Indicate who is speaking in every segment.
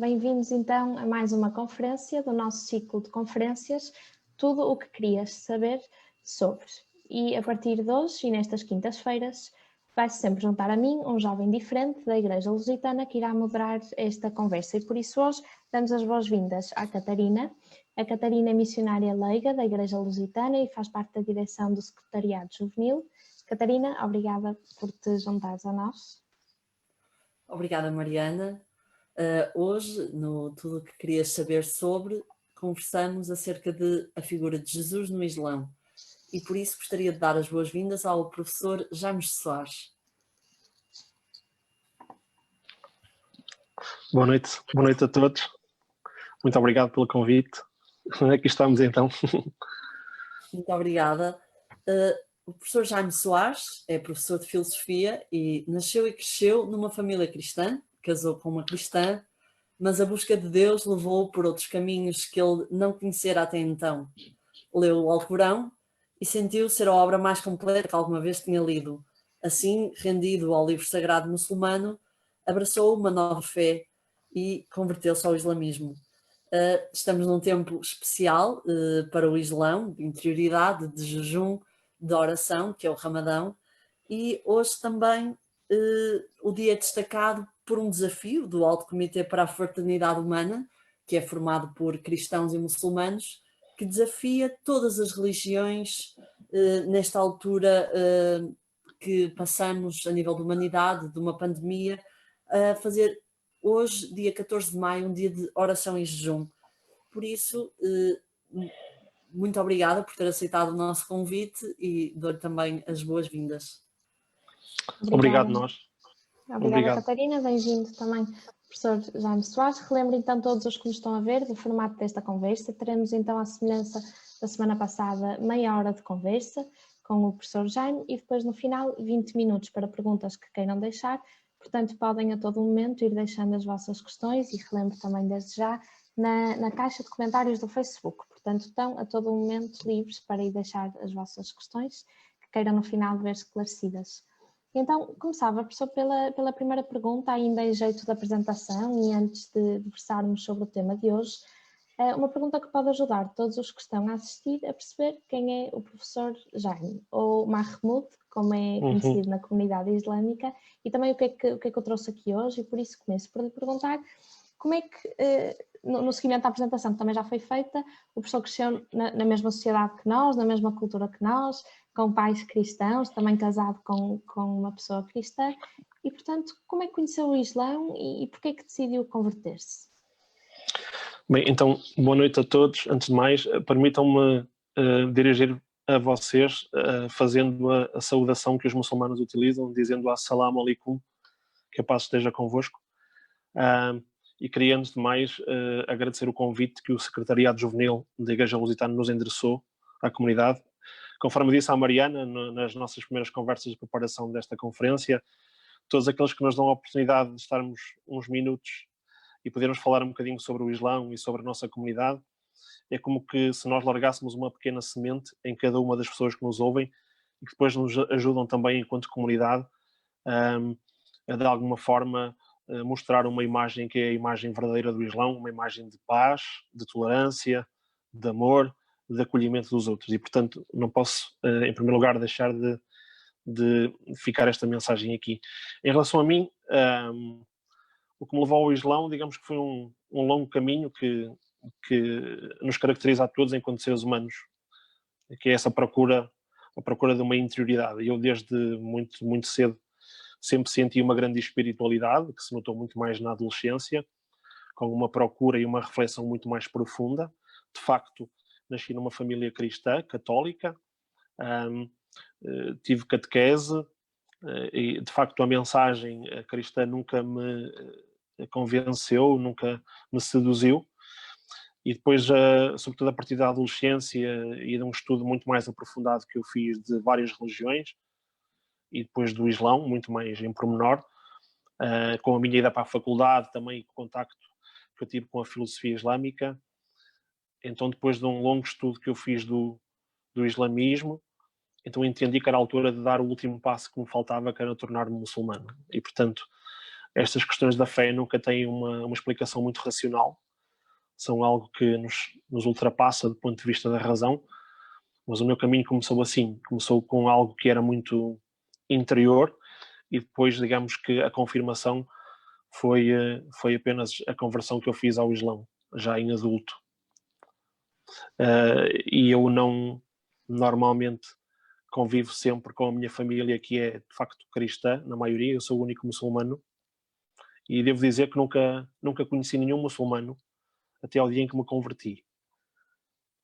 Speaker 1: bem-vindos então a mais uma conferência do nosso ciclo de conferências, Tudo o que querias saber sobre. E a partir de hoje e nestas quintas-feiras vai-se sempre juntar a mim um jovem diferente da Igreja Lusitana que irá moderar esta conversa e por isso hoje damos as boas-vindas à Catarina. A Catarina é missionária leiga da Igreja Lusitana e faz parte da direção do Secretariado Juvenil. Catarina, obrigada por te juntares a nós.
Speaker 2: Obrigada, Mariana. Hoje, no Tudo o que querias saber sobre, conversamos acerca de a figura de Jesus no Islão e por isso gostaria de dar as boas-vindas ao professor James Soares.
Speaker 3: Boa noite a todos. Muito obrigado pelo convite. Aqui estamos então.
Speaker 2: Muito obrigada. O professor Jaime Soares é professor de filosofia e nasceu e cresceu numa família cristã, casou com uma cristã, mas a busca de Deus levou-o por outros caminhos que ele não conhecera até então. Leu o Alcorão e sentiu ser a obra mais completa que alguma vez tinha lido. Assim, rendido ao livro sagrado muçulmano, abraçou uma nova fé e converteu-se ao islamismo. Estamos num tempo especial para o Islão, de interioridade, de jejum, de oração, que é o Ramadão, e hoje também o dia é destacado por um desafio do Alto Comitê para a Fraternidade Humana, que é formado por cristãos e muçulmanos, que desafia todas as religiões nesta altura que passamos a nível da humanidade, de uma pandemia, a fazer hoje, dia 14 de maio, um dia de oração e jejum. Por isso, muito obrigada por ter aceitado o nosso convite e dou-lhe também as boas-vindas.
Speaker 3: Obrigado nós.
Speaker 1: Obrigada, Catarina. Bem-vindo também, professor Jaime Soares. Relembro então todos os que nos estão a ver do formato desta conversa. Teremos então, à semelhança da semana passada, meia hora de conversa com o professor Jaime e depois no final 20 minutos para perguntas que queiram deixar. Portanto, podem a todo momento ir deixando as vossas questões e relembro também desde já na caixa de comentários do Facebook. Portanto, estão a todo momento livres para ir deixar as vossas questões que queiram no final ver esclarecidas. Então, começava, professor, pela primeira pergunta, ainda em jeito de apresentação e antes de versarmos sobre o tema de hoje, uma pergunta que pode ajudar todos os que estão a assistir a perceber quem é o professor Jaime, ou Mahmoud, como é conhecido na comunidade islâmica, e também o que é que eu trouxe aqui hoje, e por isso começo por lhe perguntar como é que, no seguimento à apresentação que também já foi feita, o professor cresceu na mesma sociedade que nós, na mesma cultura que nós, com pais cristãos, também casado com uma pessoa cristã, e portanto, como é que conheceu o Islão e porquê é que decidiu converter-se?
Speaker 3: Bem, então, boa noite a todos. Antes de mais, permitam-me dirigir a vocês fazendo a saudação que os muçulmanos utilizam, dizendo Assalamu alaikum, que a paz esteja convosco. E queria, antes de mais, agradecer o convite que o Secretariado Juvenil da Igreja Lusitana nos endereçou à comunidade. Conforme disse à Mariana, nas nossas primeiras conversas de preparação desta conferência, todos aqueles que nos dão a oportunidade de estarmos uns minutos e podermos falar um bocadinho sobre o Islão e sobre a nossa comunidade, é como que se nós largássemos uma pequena semente em cada uma das pessoas que nos ouvem e que depois nos ajudam também, enquanto comunidade, a de alguma forma mostrar uma imagem que é a imagem verdadeira do Islão, uma imagem de paz, de tolerância, de amor, de acolhimento dos outros. E, portanto, não posso, em primeiro lugar, deixar de ficar esta mensagem aqui. Em relação a mim, o que me levou ao Islão, digamos que foi um longo caminho que nos caracteriza a todos enquanto seres humanos, que é essa procura, a procura de uma interioridade. Eu, desde muito cedo, sempre senti uma grande espiritualidade, que se notou muito mais na adolescência, com uma procura e uma reflexão muito mais profunda. De facto, nasci numa família cristã, católica, tive catequese, e de facto a mensagem cristã nunca me convenceu, nunca me seduziu. E depois, sobretudo a partir da adolescência e de um estudo muito mais aprofundado que eu fiz de várias religiões, e depois do Islão, muito mais em pormenor, com a minha ida para a faculdade também, o contacto que eu tive com a filosofia islâmica. Então, depois de um longo estudo que eu fiz do islamismo, então entendi que era a altura de dar o último passo que me faltava, que era tornar-me muçulmano. E, portanto, estas questões da fé nunca têm uma explicação muito racional, são algo que nos ultrapassa do ponto de vista da razão, mas o meu caminho começou assim, começou com algo que era muito interior e depois, digamos que a confirmação foi apenas a conversão que eu fiz ao Islão, já em adulto. E eu não, normalmente, convivo sempre com a minha família que é, de facto, cristã, na maioria, eu sou o único muçulmano, e devo dizer que nunca conheci nenhum muçulmano até ao dia em que me converti.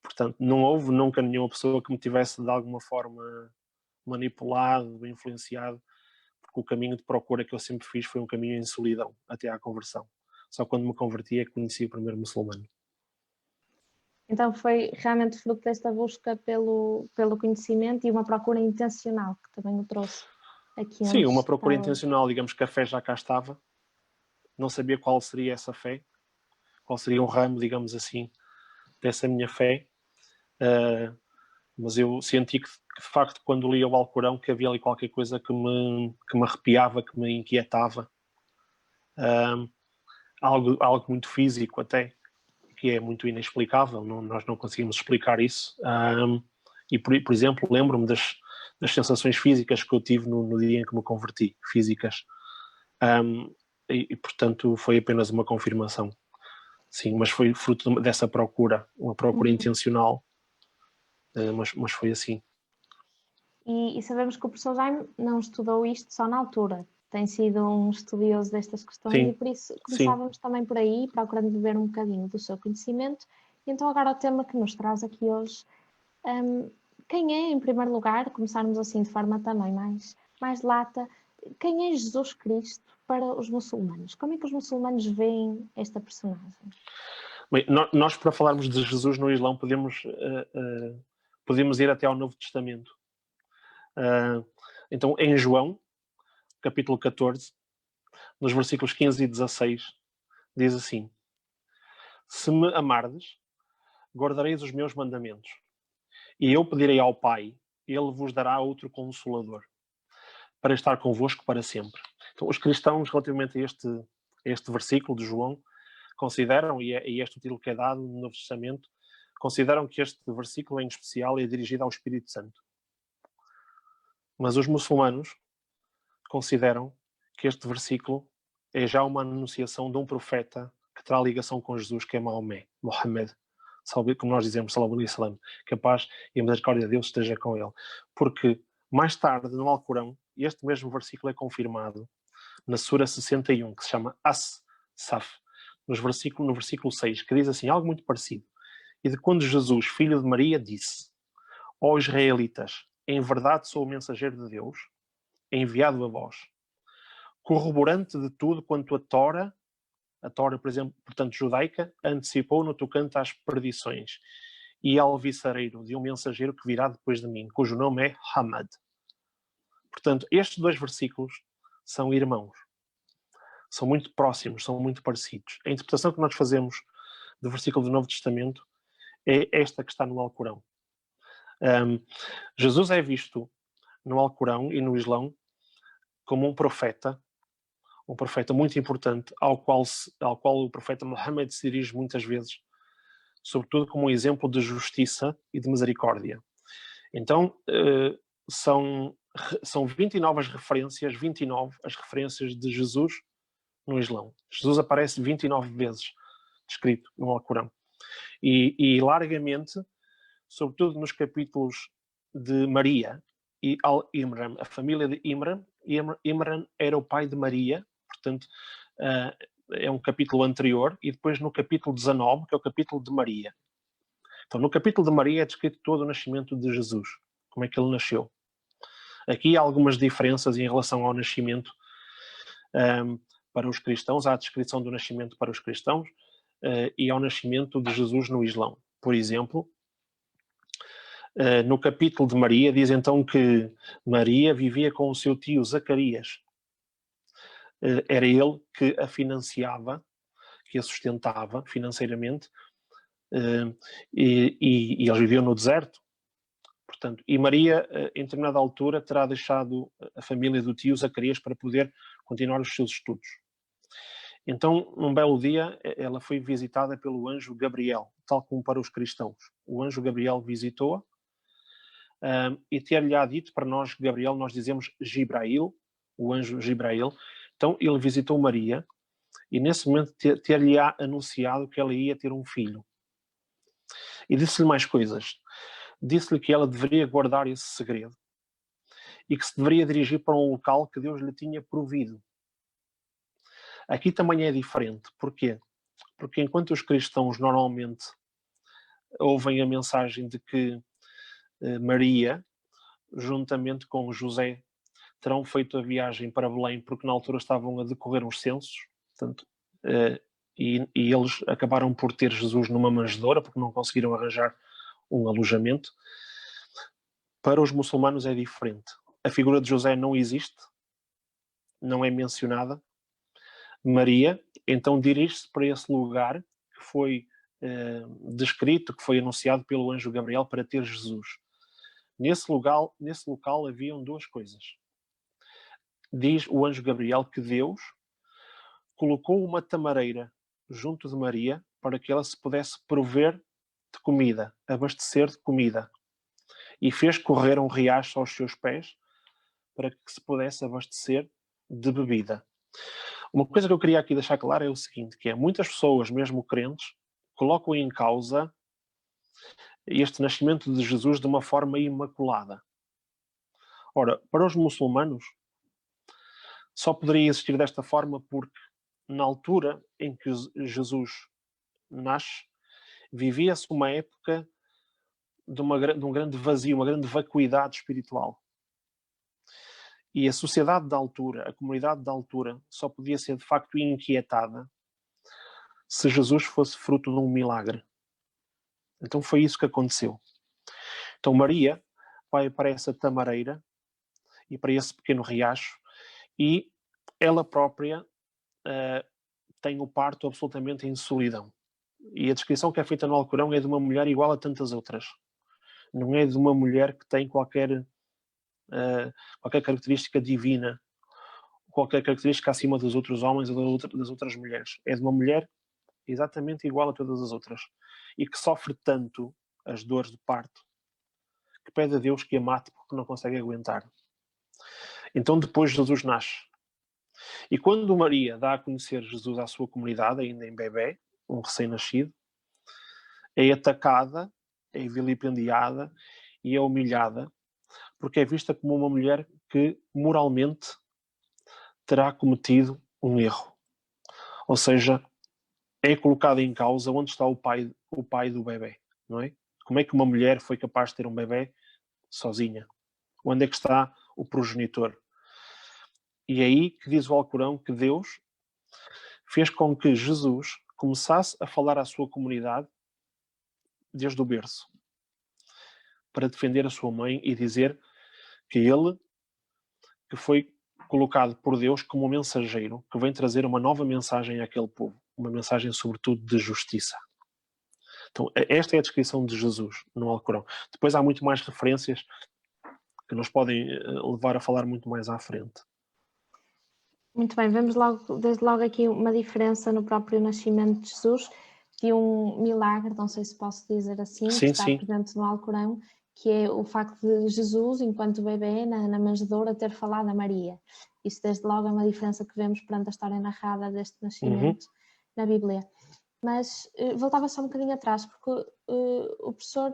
Speaker 3: Portanto, não houve nunca nenhuma pessoa que me tivesse de alguma forma manipulado, influenciado, porque o caminho de procura que eu sempre fiz foi um caminho em solidão, até à conversão. Só quando me converti é que conheci o primeiro muçulmano.
Speaker 1: Então foi realmente fruto desta busca pelo conhecimento e uma procura intencional, que também o trouxe aqui.
Speaker 3: Sim, uma procura intencional, digamos que a fé já cá estava, não sabia qual seria essa fé, qual seria um ramo, digamos assim, dessa minha fé, mas eu senti que de facto, quando lia o Alcorão, que havia ali qualquer coisa que me arrepiava, que me inquietava, algo muito físico até, que é muito inexplicável, nós não conseguimos explicar isso. E, por exemplo, lembro-me das sensações físicas que eu tive no dia em que me converti, físicas. E, portanto, foi apenas uma confirmação. Sim, mas foi fruto dessa procura, uma procura intencional, mas foi assim.
Speaker 1: E sabemos que o professor Jaime não estudou isto só na altura, tem sido um estudioso destas questões. Sim, e por isso começávamos também por aí, procurando beber um bocadinho do seu conhecimento. E então agora o tema que nos traz aqui hoje, quem é, em primeiro lugar, começarmos assim de forma também mais lata, quem é Jesus Cristo para os muçulmanos? Como é que os muçulmanos veem esta personagem?
Speaker 3: Bem, nós para falarmos de Jesus no Islão podemos ir até ao Novo Testamento. Então, em João, capítulo 14, nos versículos 15 e 16, diz assim: se me amardes, guardareis os meus mandamentos, e eu pedirei ao Pai, ele vos dará outro Consolador, para estar convosco para sempre. Então, os cristãos, relativamente a este versículo de João, consideram, e é este o título que é dado no Novo Testamento, consideram que este versículo em especial é dirigido ao Espírito Santo. Mas os muçulmanos consideram que este versículo é já uma anunciação de um profeta que terá ligação com Jesus, que é Maomé, Mohammed, como nós dizemos, sallallahu alaihi wasallam, que a paz e a misericórdia de Deus esteja com ele. Porque mais tarde, no Alcorão, este mesmo versículo é confirmado na Sura 61, que se chama As-Saf, no versículo 6, que diz assim, algo muito parecido. E de quando Jesus, filho de Maria, disse: ó israelitas, em verdade sou o mensageiro de Deus, enviado a vós, corroborante de tudo quanto a Tora, por exemplo, portanto judaica, antecipou no tocante às perdições, e alvissareiro de um mensageiro que virá depois de mim, cujo nome é Hamad. Portanto, estes dois versículos são irmãos. São muito próximos, são muito parecidos. A interpretação que nós fazemos do versículo do Novo Testamento é esta que está no Alcorão. Jesus é visto no Alcorão e no Islão como um profeta muito importante, ao qual o profeta Muhammad se dirige muitas vezes, sobretudo como um exemplo de justiça e de misericórdia. Então, são 29 as referências de Jesus no Islão. Jesus aparece 29 vezes descrito no Alcorão. E largamente, sobretudo nos capítulos de Maria e Al-Imran, a família de Imran. Imran era o pai de Maria, portanto, é um capítulo anterior, e depois no capítulo 19, que é o capítulo de Maria. Então, no capítulo de Maria é descrito todo o nascimento de Jesus, como é que ele nasceu. Aqui há algumas diferenças em relação ao nascimento para os cristãos, há a descrição do nascimento para os cristãos e ao nascimento de Jesus no Islão. Por exemplo, no capítulo de Maria, diz então que Maria vivia com o seu tio Zacarias. Era ele que a financiava, que a sustentava financeiramente, e eles viviam no deserto. Portanto, e Maria, em determinada altura, terá deixado a família do tio Zacarias para poder continuar os seus estudos. Então, num belo dia, ela foi visitada pelo anjo Gabriel, tal como para os cristãos. O anjo Gabriel visitou-a e ter-lhe-á dito, para nós, Gabriel, nós dizemos Gibrail, o anjo Gibrail. Então, ele visitou Maria e, nesse momento, ter-lhe-á anunciado que ela ia ter um filho. E disse-lhe mais coisas. Disse-lhe que ela deveria guardar esse segredo e que se deveria dirigir para um local que Deus lhe tinha provido. Aqui também é diferente. Porquê? Porque enquanto os cristãos normalmente ouvem a mensagem de que Maria, juntamente com José, terão feito a viagem para Belém, porque na altura estavam a decorrer uns censos, portanto, e eles acabaram por ter Jesus numa manjedoura, porque não conseguiram arranjar um alojamento. Para os muçulmanos é diferente. A figura de José não existe, não é mencionada. Maria, então, dirige-se para esse lugar que foi descrito, que foi anunciado pelo anjo Gabriel para ter Jesus. Nesse local haviam duas coisas. Diz o anjo Gabriel que Deus colocou uma tamareira junto de Maria para que ela se pudesse prover de comida, abastecer de comida. E fez correr um riacho aos seus pés para que se pudesse abastecer de bebida. Uma coisa que eu queria aqui deixar claro é o seguinte, que é muitas pessoas, mesmo crentes, colocam em causa este nascimento de Jesus de uma forma imaculada. Ora, para os muçulmanos, só poderia existir desta forma porque, na altura em que Jesus nasce, vivia-se uma época de um grande vazio, uma grande vacuidade espiritual. E a sociedade da altura, a comunidade da altura, só podia ser de facto inquietada se Jesus fosse fruto de um milagre. Então foi isso que aconteceu. Então Maria vai para essa tamareira e para esse pequeno riacho e ela própria tem o parto absolutamente em solidão. E a descrição que é feita no Alcorão é de uma mulher igual a tantas outras. Não é de uma mulher que tem qualquer característica divina, qualquer característica acima dos outros homens ou das outras mulheres. É de uma mulher exatamente igual a todas as outras e que sofre tanto as dores do parto que pede a Deus que a mate porque não consegue aguentar. Então depois Jesus nasce. E quando Maria dá a conhecer Jesus à sua comunidade, ainda em bebé, um recém-nascido, é atacada, é vilipendiada e é humilhada porque é vista como uma mulher que moralmente terá cometido um erro. Ou seja, é colocado em causa onde está o pai do bebê, não é? Como é que uma mulher foi capaz de ter um bebê sozinha? Onde é que está o progenitor? E é aí que diz o Alcorão que Deus fez com que Jesus começasse a falar à sua comunidade desde o berço, para defender a sua mãe e dizer que ele, que foi colocado por Deus como um mensageiro, que vem trazer uma nova mensagem àquele povo, uma mensagem sobretudo de justiça. Então, esta é a descrição de Jesus no Alcorão. Depois há muito mais referências que nos podem levar a falar muito mais à frente.
Speaker 1: Muito bem, vemos desde logo aqui uma diferença no próprio nascimento de Jesus, de um milagre, não sei se posso dizer assim, que está presente no Alcorão, que é o facto de Jesus, enquanto bebê, na manjedoura, ter falado a Maria. Isso desde logo é uma diferença que vemos perante a história narrada deste nascimento na Bíblia. Mas voltava só um bocadinho atrás, porque o professor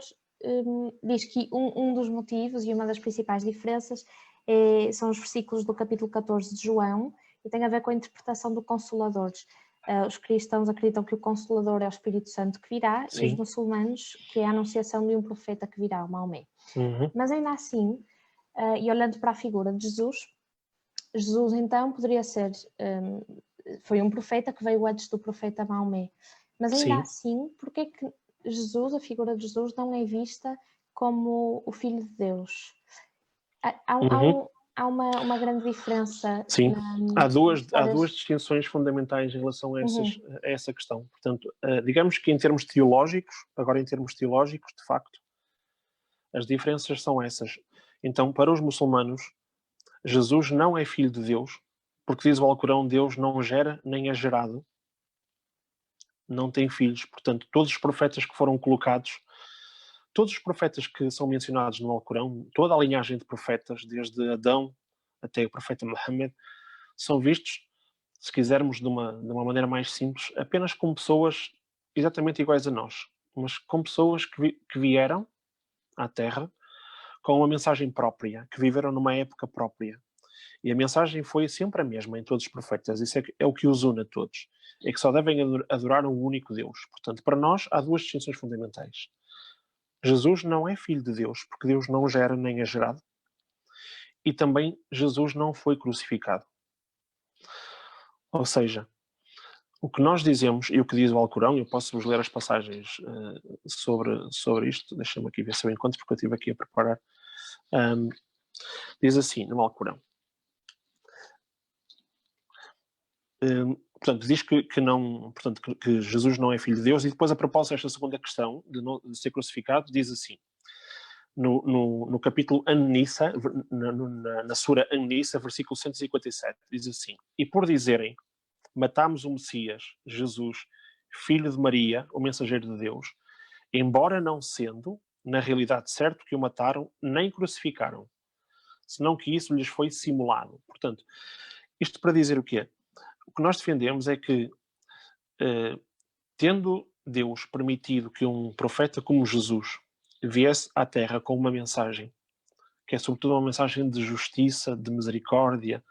Speaker 1: diz que um dos motivos e uma das principais diferenças são os versículos do capítulo 14 de João, e tem a ver com a interpretação do Consolador. Os cristãos acreditam que o Consolador é o Espírito Santo que virá, e os muçulmanos que é a anunciação de um profeta que virá, o Maomé. Mas ainda assim, e olhando para a figura de Jesus então poderia ser, foi um profeta que veio antes do profeta Maomé. Mas ainda assim, porque é que Jesus, a figura de Jesus, não é vista como o Filho de Deus? Há uma grande diferença.
Speaker 3: Sim, há duas distinções fundamentais em relação a essa questão. Portanto, digamos que em termos teológicos, de facto, as diferenças são essas. Então, para os muçulmanos, Jesus não é filho de Deus porque diz o Alcorão, Deus não gera nem é gerado, não tem filhos. Portanto, todos os profetas que foram colocados, todos os profetas que são mencionados no Alcorão, toda a linhagem de profetas, desde Adão até o profeta Muhammad, são vistos, se quisermos de uma maneira mais simples, apenas como pessoas exatamente iguais a nós, mas com pessoas que vieram à Terra com uma mensagem própria, que viveram numa época própria. E a mensagem foi sempre a mesma em todos os profetas. Isso é o que os une a todos. É que só devem adorar um único Deus. Portanto, para nós, há duas distinções fundamentais. Jesus não é filho de Deus, porque Deus não gera nem é gerado. E também Jesus não foi crucificado. Ou seja, o que nós dizemos e o que diz o Alcorão, eu posso-vos ler as passagens sobre isto, deixa-me aqui ver se eu encontro, porque eu estive aqui a preparar. Diz assim, no Alcorão. Portanto, diz que Jesus não é filho de Deus, e depois a propósito desta segunda questão, de ser crucificado, diz assim, no capítulo An-Nisa, na sura An-Nisa, versículo 157, diz assim, e por dizerem, matámos o Messias, Jesus, filho de Maria, o mensageiro de Deus, embora não sendo, na realidade, certo que o mataram, nem crucificaram, senão que isso lhes foi simulado. Portanto, isto para dizer o quê? O que nós defendemos é que, tendo Deus permitido que um profeta como Jesus viesse à Terra com uma mensagem, que é sobretudo uma mensagem de justiça, de misericórdia,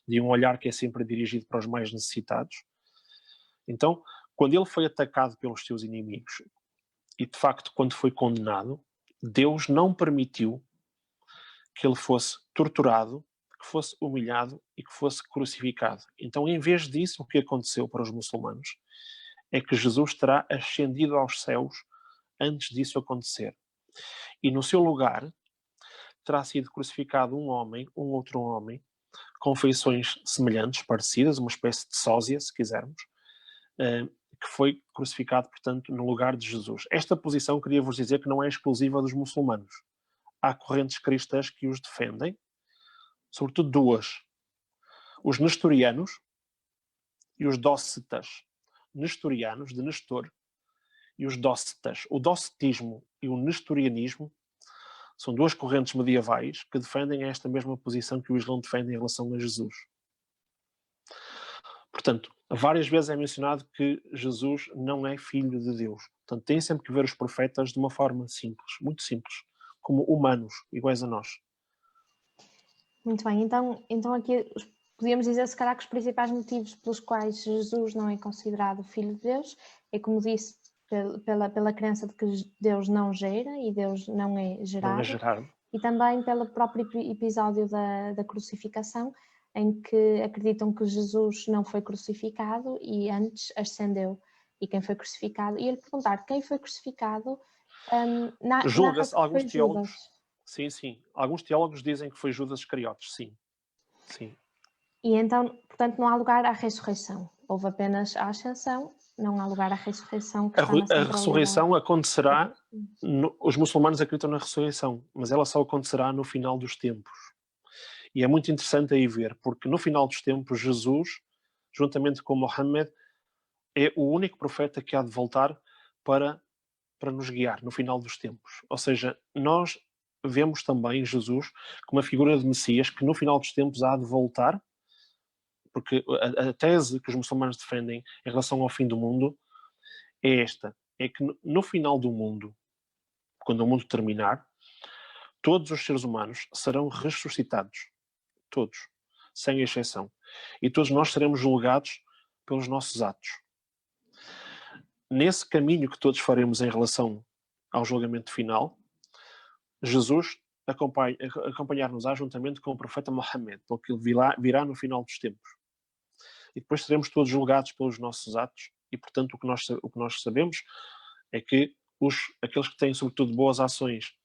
Speaker 3: de um olhar que é sempre dirigido para os mais necessitados. Então, quando ele foi atacado pelos seus inimigos, e de facto quando foi condenado, Deus não permitiu que ele fosse torturado, que fosse humilhado e que fosse crucificado. Então, em vez disso, o que aconteceu para os muçulmanos é que Jesus terá ascendido aos céus antes disso acontecer. E no seu lugar terá sido crucificado um outro homem, com feições semelhantes, parecidas, uma espécie de sósia, se quisermos, que foi crucificado, portanto, no lugar de Jesus. Esta posição, queria-vos dizer que não é exclusiva dos muçulmanos. Há correntes cristãs que os defendem, sobretudo duas. Os nestorianos e os dócetas. Nestorianos, de Nestor, e os dócetas. O docetismo e o nestorianismo são duas correntes medievais que defendem esta mesma posição que o Islão defende em relação a Jesus. Portanto, várias vezes é mencionado que Jesus não é filho de Deus. Portanto, tem sempre que ver os profetas de uma forma simples, muito simples, como humanos, iguais a nós.
Speaker 1: Muito bem, então aqui podíamos dizer, se calhar, que os principais motivos pelos quais Jesus não é considerado filho de Deus é, como disse, pela crença de que Deus não gera e Deus não é gerado.
Speaker 3: Não é gerado.
Speaker 1: E também pelo próprio episódio da crucificação, em que acreditam que Jesus não foi crucificado e antes ascendeu. E quem foi crucificado? E ele perguntar quem foi crucificado,
Speaker 3: julga-se, alguns teólogos.
Speaker 1: Judas.
Speaker 3: Sim. Alguns teólogos dizem que foi Judas Iscariotes, sim.
Speaker 1: E então, portanto, não há lugar à ressurreição. Houve apenas a ascensão, não há lugar à ressurreição. Que
Speaker 3: a ressurreição acontecerá, os muçulmanos acreditam na ressurreição, mas ela só acontecerá no final dos tempos. E é muito interessante aí ver, porque no final dos tempos, Jesus, juntamente com Mohammed, é o único profeta que há de voltar para nos guiar no final dos tempos. Ou seja, nós vemos também Jesus como uma figura de Messias que no final dos tempos há de voltar, porque a tese que os muçulmanos defendem em relação ao fim do mundo é esta, é que no final do mundo, quando o mundo terminar, todos os seres humanos serão ressuscitados. Todos, sem exceção. E todos nós seremos julgados pelos nossos atos. Nesse caminho que todos faremos em relação ao julgamento final, Jesus acompanhar-nos-á juntamente com o profeta Mohammed, porque ele virá no final dos tempos. E depois seremos todos julgados pelos nossos atos, e portanto o que nós sabemos é que aqueles que têm sobretudo boas ações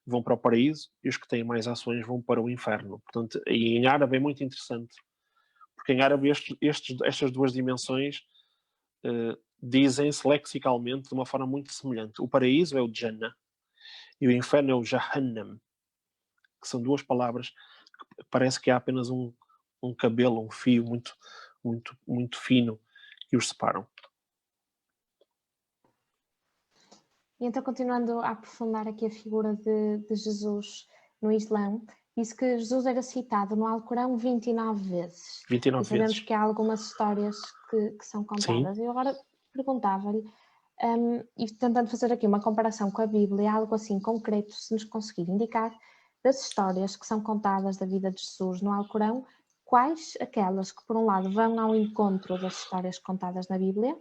Speaker 3: vão para o paraíso e os que têm mais ações vão para o inferno. Portanto, e em árabe é muito interessante, porque em árabe estas duas dimensões dizem-se lexicalmente de uma forma muito semelhante. O paraíso é o Jannah e o inferno é o Jahannam, que são duas palavras que parece que há apenas um um cabelo, um fio muito fino que os separam.
Speaker 1: E então, continuando a aprofundar aqui a figura de Jesus no Islão, disse que Jesus era citado no Alcorão 29 vezes.
Speaker 3: 29
Speaker 1: e sabemos
Speaker 3: vezes.
Speaker 1: que há algumas histórias que são contadas.
Speaker 3: Sim.
Speaker 1: Eu agora perguntava-lhe, e tentando fazer aqui uma comparação com a Bíblia, algo assim concreto, se nos conseguir indicar, das histórias que são contadas da vida de Jesus no Alcorão, quais aquelas que, por um lado, vão ao encontro das histórias contadas na Bíblia,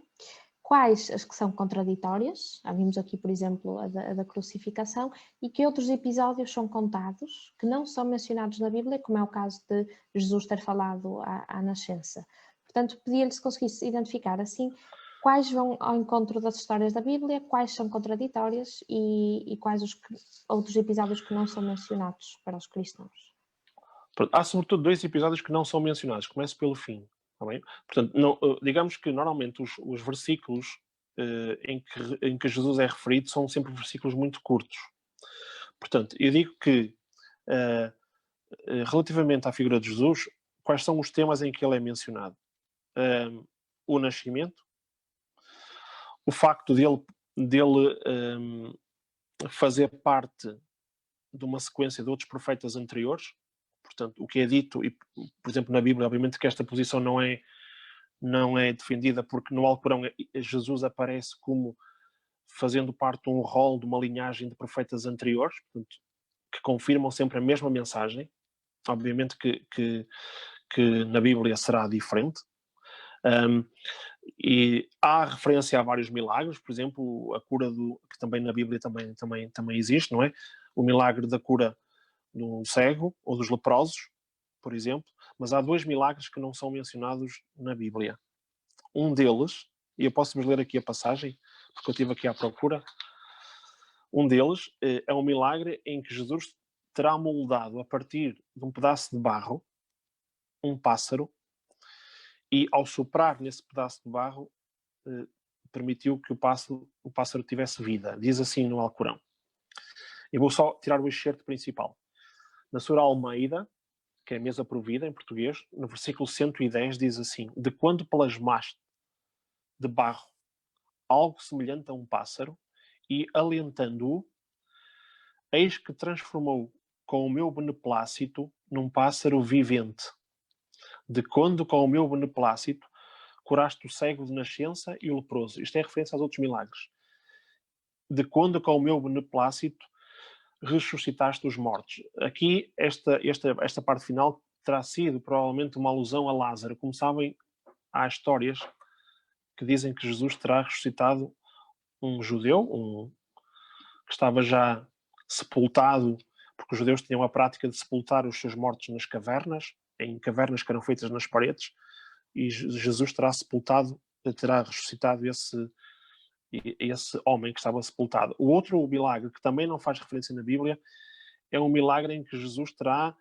Speaker 1: quais as que são contraditórias, vimos aqui, por exemplo, a da crucificação, e que outros episódios são contados, que não são mencionados na Bíblia, como é o caso de Jesus ter falado à nascença. Portanto, pedia-lhe se conseguisse identificar assim quais vão ao encontro das histórias da Bíblia, quais são contraditórias e quais os outros episódios que não são mencionados para os cristãos.
Speaker 3: Há sobretudo 2 episódios que não são mencionados. Começo pelo fim. Tá bem? Portanto, não, digamos que normalmente os versículos em que Jesus é referido são sempre versículos muito curtos. Portanto, eu digo que relativamente à figura de Jesus, quais são os temas em que ele é mencionado? O nascimento, o facto dele fazer parte de uma sequência de outros profetas anteriores. Portanto, o que é dito, e, por exemplo, na Bíblia, obviamente que esta posição não é defendida, porque no Alcorão Jesus aparece como fazendo parte de um rol de uma linhagem de profetas anteriores, portanto, que confirmam sempre a mesma mensagem. Obviamente que na Bíblia será diferente. E há referência a vários milagres, por exemplo, a cura que também na Bíblia também existe, não é? O milagre da cura do cego ou dos leprosos, por exemplo, mas há 2 milagres que não são mencionados na Bíblia. Um deles, e eu posso-vos ler aqui a passagem, porque eu estive aqui à procura, um deles é um milagre em que Jesus terá moldado a partir de um pedaço de barro um pássaro e ao soprar nesse pedaço de barro permitiu que o pássaro tivesse vida. Diz assim no Alcorão. Eu vou só tirar o excerto principal. Na Sura Almeida, que é a mesa provida em português, no versículo 110 diz assim: de quando plasmaste de barro algo semelhante a um pássaro e alentando-o, eis que transformou com o meu beneplácito num pássaro vivente. De quando com o meu beneplácito curaste o cego de nascença e o leproso. Isto é referência aos outros milagres. De quando com o meu beneplácito ressuscitaste os mortos. Aqui, esta parte final terá sido provavelmente uma alusão a Lázaro. Como sabem, há histórias que dizem que Jesus terá ressuscitado um judeu, que estava já sepultado, porque os judeus tinham a prática de sepultar os seus mortos nas cavernas, em cavernas que eram feitas nas paredes, e Jesus terá ressuscitado esse homem que estava sepultado. O outro milagre, que também não faz referência na Bíblia, é um milagre em que Jesus terá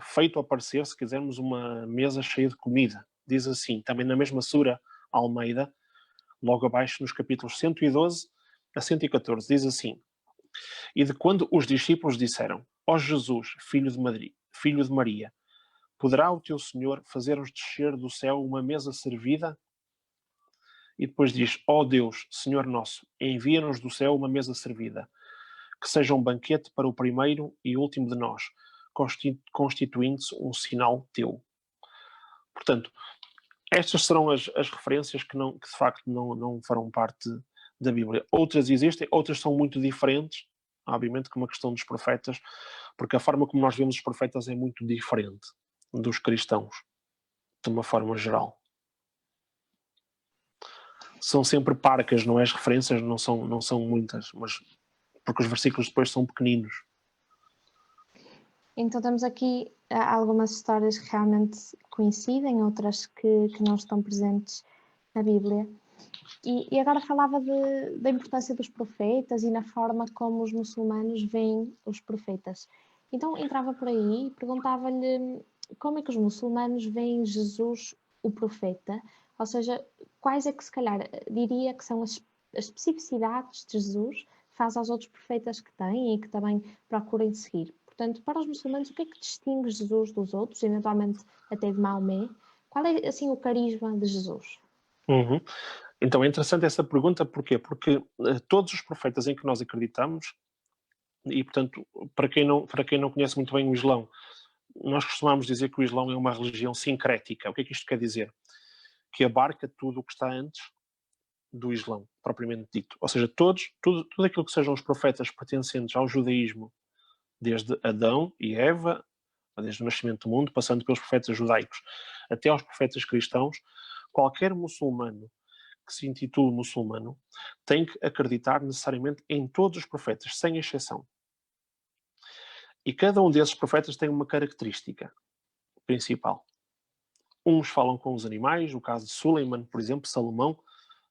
Speaker 3: feito aparecer, se quisermos, uma mesa cheia de comida. Diz assim, também na mesma Sura Almeida, logo abaixo, nos capítulos 112 a 114, diz assim: e de quando os discípulos disseram: ó Jesus, filho de Maria, poderá o teu Senhor fazer-nos descer do céu uma mesa servida? E depois diz: ó Deus, Senhor nosso, envia-nos do céu uma mesa servida, que seja um banquete para o primeiro e último de nós, constituindo-se um sinal teu. Portanto, estas serão as referências que de facto não farão parte da Bíblia. Outras existem, outras são muito diferentes, obviamente, como a questão dos profetas, porque a forma como nós vemos os profetas é muito diferente dos cristãos, de uma forma geral. São sempre parcas, não é? As referências não são muitas, mas porque os versículos depois são pequeninos.
Speaker 1: Então temos aqui algumas histórias que realmente coincidem, outras que não estão presentes na Bíblia. E agora falava da importância dos profetas e na forma como os muçulmanos veem os profetas. Então entrava por aí e perguntava-lhe como é que os muçulmanos veem Jesus, o profeta, ou seja, quais é que se calhar diria que são as especificidades de Jesus face aos outros profetas que têm e que também procurem seguir. Portanto, para os muçulmanos, o que é que distingue Jesus dos outros, eventualmente até de Maomé? Qual é, assim, o carisma de Jesus?
Speaker 3: Uhum. Então é interessante essa pergunta, porquê? Porque todos os profetas em que nós acreditamos, e portanto, para quem não conhece muito bem o Islão, nós costumamos dizer que o Islão é uma religião sincrética. O que é que isto quer dizer? Que abarca tudo o que está antes do Islão, propriamente dito. Ou seja, tudo aquilo que sejam os profetas pertencentes ao judaísmo, desde Adão e Eva, desde o nascimento do mundo, passando pelos profetas judaicos até aos profetas cristãos, qualquer muçulmano que se intitule muçulmano tem que acreditar necessariamente em todos os profetas, sem exceção. E cada um desses profetas tem uma característica principal. Uns falam com os animais, no caso de Suleiman, por exemplo, Salomão,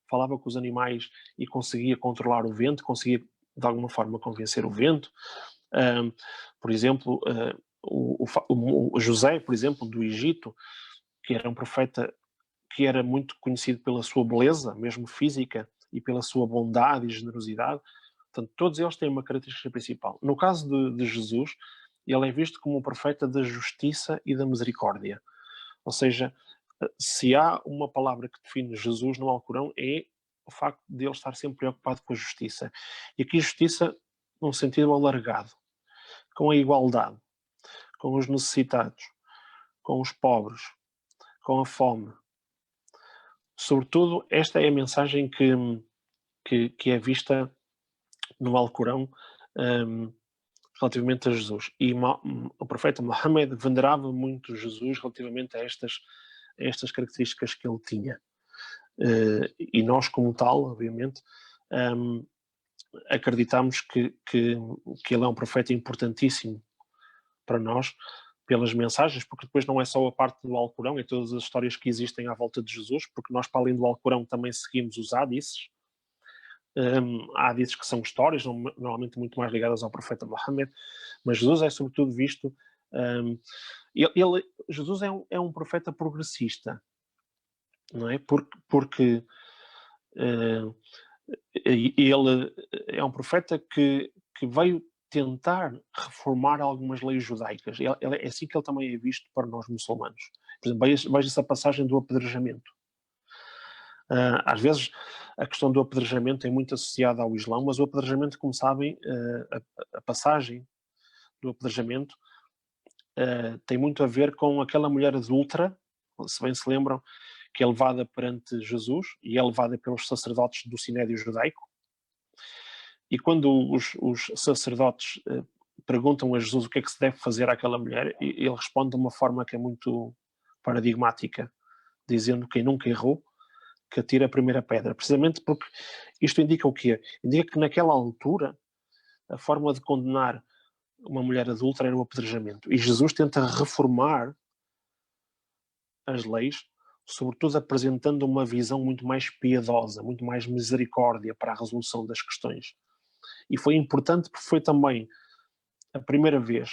Speaker 3: falava com os animais e conseguia controlar o vento, conseguia de alguma forma convencer o vento. Por exemplo, o José, por exemplo, do Egito, que era um profeta que era muito conhecido pela sua beleza, mesmo física, e pela sua bondade e generosidade. Portanto, todos eles têm uma característica principal. No caso de Jesus, ele é visto como um profeta da justiça e da misericórdia. Ou seja, se há uma palavra que define Jesus no Alcorão, é o facto de ele estar sempre preocupado com a justiça. E aqui justiça num sentido alargado, com a igualdade, com os necessitados, com os pobres, com a fome. Sobretudo, esta é a mensagem que é vista no Alcorão relativamente a Jesus. E o profeta Mohammed venerava muito Jesus relativamente a estas características que ele tinha. E nós, como tal, obviamente, acreditamos que ele é um profeta importantíssimo para nós, pelas mensagens, porque depois não é só a parte do Alcorão, é todas as histórias que existem à volta de Jesus, porque nós, para além do Alcorão, também seguimos os hadices. Há hadices que são histórias, normalmente muito mais ligadas ao profeta Mohammed, mas Jesus é sobretudo visto... Jesus é um profeta progressista, não é? Porque ele é um profeta que veio tentar reformar algumas leis judaicas. É assim que ele também é visto para nós muçulmanos. Por exemplo, veja essa passagem do apedrejamento. Às vezes a questão do apedrejamento é muito associada ao Islão, mas o apedrejamento, como sabem, a passagem do apedrejamento tem muito a ver com aquela mulher adúltera, se bem se lembram, que é levada perante Jesus e é levada pelos sacerdotes do Sinédrio judaico. E quando os sacerdotes perguntam a Jesus o que é que se deve fazer àquela mulher, ele responde de uma forma que é muito paradigmática, dizendo que quem nunca errou, que atira a primeira pedra. Precisamente porque isto indica o quê? Indica que naquela altura a forma de condenar uma mulher adúltera era o apedrejamento. E Jesus tenta reformar as leis, sobretudo apresentando uma visão muito mais piedosa, muito mais misericórdia para a resolução das questões. E foi importante porque foi também a primeira vez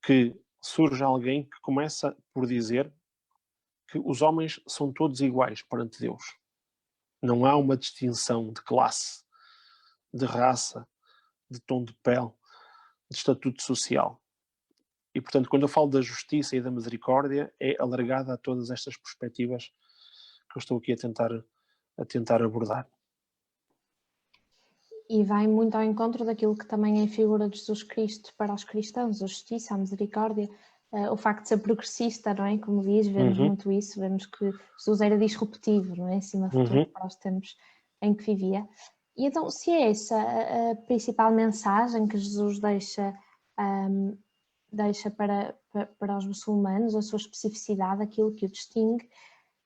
Speaker 3: que surge alguém que começa por dizer que os homens são todos iguais perante Deus. Não há uma distinção de classe, de raça, de tom de pele, de estatuto social. E, portanto, quando eu falo da justiça e da misericórdia, é alargada a todas estas perspectivas que eu estou aqui a tentar abordar.
Speaker 1: E vai muito ao encontro daquilo que também é a figura de Jesus Cristo para os cristãos, a justiça, a misericórdia, o facto de ser progressista, não é? Como diz, vemos muito isso, vemos que Jesus era disruptivo, não é? Acima de tudo, para os tempos em que vivia. E então, se é essa a principal mensagem que Jesus deixa para os muçulmanos, a sua especificidade, aquilo que o distingue,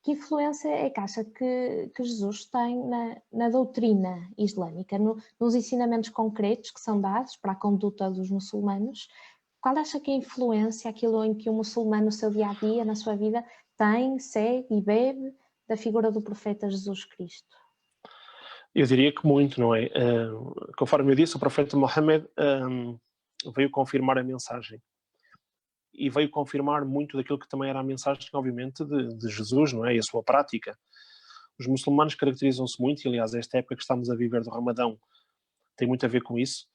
Speaker 1: que influência é que acha que Jesus tem na doutrina islâmica, nos ensinamentos concretos que são dados para a conduta dos muçulmanos? Qual acha que é a influência, aquilo em que o muçulmano no seu dia-a-dia, na sua vida, tem, segue e bebe da figura do profeta Jesus Cristo?
Speaker 3: Eu diria que muito, não é? Conforme eu disse, o profeta Mohammed veio confirmar a mensagem. E veio confirmar muito daquilo que também era a mensagem, obviamente, de Jesus, não é? E a sua prática. Os muçulmanos caracterizam-se muito, e aliás, esta época que estamos a viver do Ramadão tem muito a ver com isso,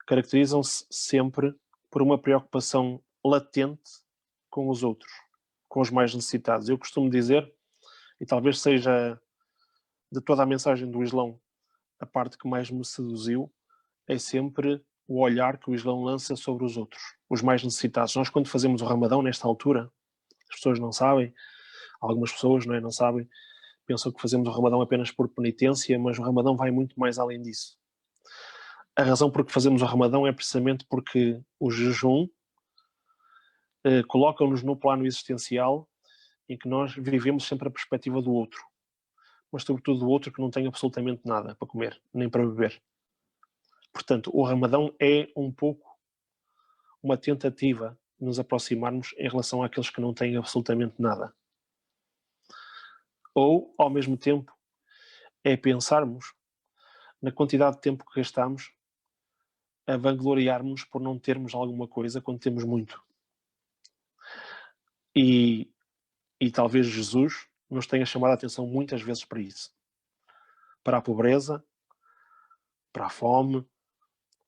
Speaker 3: caracterizam-se sempre por uma preocupação latente com os outros, com os mais necessitados. Eu costumo dizer, e talvez seja de toda a mensagem do Islão a parte que mais me seduziu, é sempre o olhar que o Islão lança sobre os outros, os mais necessitados. Nós, quando fazemos o Ramadão, nesta altura, as pessoas não sabem, algumas pessoas não sabem, pensam que fazemos o Ramadão apenas por penitência, mas o Ramadão vai muito mais além disso. A razão por que fazemos o Ramadão é precisamente porque o jejum coloca-nos no plano existencial em que nós vivemos sempre a perspectiva do outro, mas sobretudo do outro que não tem absolutamente nada para comer, nem para beber. Portanto, o Ramadão é um pouco uma tentativa de nos aproximarmos em relação àqueles que não têm absolutamente nada. Ou, ao mesmo tempo, é pensarmos na quantidade de tempo que gastamos a vangloriarmos por não termos alguma coisa quando temos muito. E talvez Jesus nos tenha chamado a atenção muitas vezes para isso. Para a pobreza, para a fome,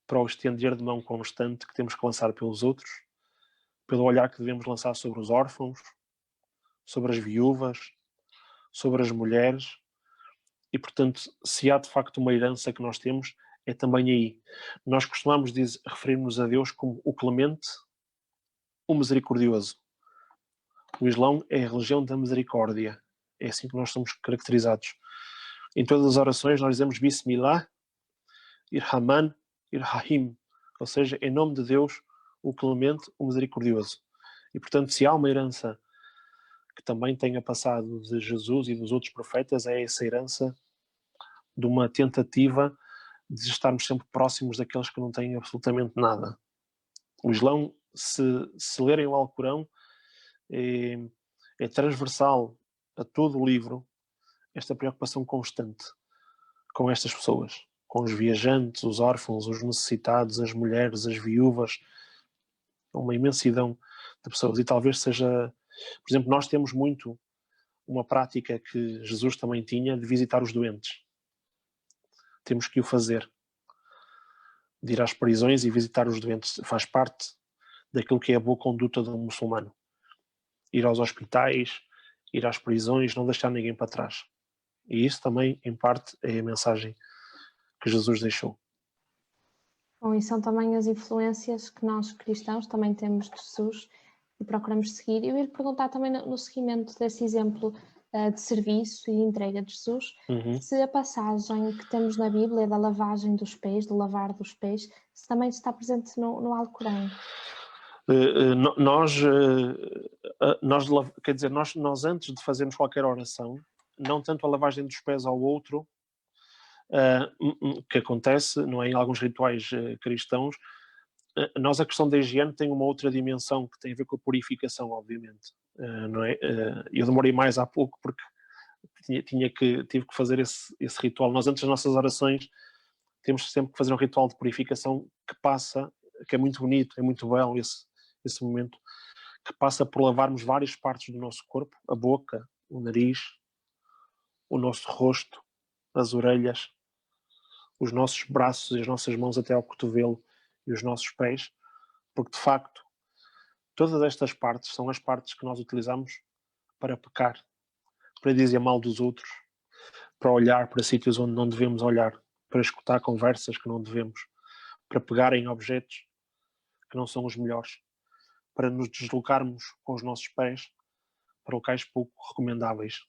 Speaker 3: para o estender de mão constante que temos que lançar pelos outros, pelo olhar que devemos lançar sobre os órfãos, sobre as viúvas, sobre as mulheres. E, portanto, se há de facto uma herança que nós temos, é também aí. Nós costumamos referir-nos a Deus como o clemente, o misericordioso. O Islão é a religião da misericórdia. É assim que nós somos caracterizados. Em todas as orações nós dizemos Bismillah, Irhaman, Irrahim. Ou seja, em nome de Deus, o clemente, o misericordioso. E, portanto, se há uma herança que também tenha passado de Jesus e dos outros profetas, é essa herança de uma tentativa de estarmos sempre próximos daqueles que não têm absolutamente nada. O Islão, se lerem o Alcorão, é transversal a todo o livro esta preocupação constante com estas pessoas, com os viajantes, os órfãos, os necessitados, as mulheres, as viúvas, uma imensidão de pessoas. E talvez seja, por exemplo, nós temos muito uma prática que Jesus também tinha de visitar os doentes. Temos que o fazer, de ir às prisões e visitar os doentes, faz parte daquilo que é a boa conduta de um muçulmano. Ir aos hospitais, ir às prisões, não deixar ninguém para trás. E isso também, em parte, é a mensagem que Jesus deixou.
Speaker 1: Bom, e são também as influências que nós cristãos também temos de Jesus e procuramos seguir. Eu ia lhe perguntar também no seguimento desse exemplo de serviço e entrega de Jesus, se a passagem que temos na Bíblia da lavagem dos pés, do lavar dos pés, se também está presente no Alcorão.
Speaker 3: Quer dizer, nós antes de fazermos qualquer oração, não tanto a lavagem dos pés ao outro, que acontece, não é, em alguns rituais cristãos, a questão da higiene tem uma outra dimensão que tem a ver com a purificação, obviamente. Não é? Eu demorei mais há pouco porque tive que fazer esse ritual. Nós, antes das nossas orações, temos sempre que fazer um ritual de purificação que é muito bonito, é muito belo esse momento, que passa por lavarmos várias partes do nosso corpo, a boca, o nariz, o nosso rosto, as orelhas, os nossos braços e as nossas mãos até ao cotovelo e os nossos pés, porque de facto todas estas partes são as partes que nós utilizamos para pecar, para dizer mal dos outros, para olhar para sítios onde não devemos olhar, para escutar conversas que não devemos, para pegar em objetos que não são os melhores, para nos deslocarmos com os nossos pés para locais pouco recomendáveis.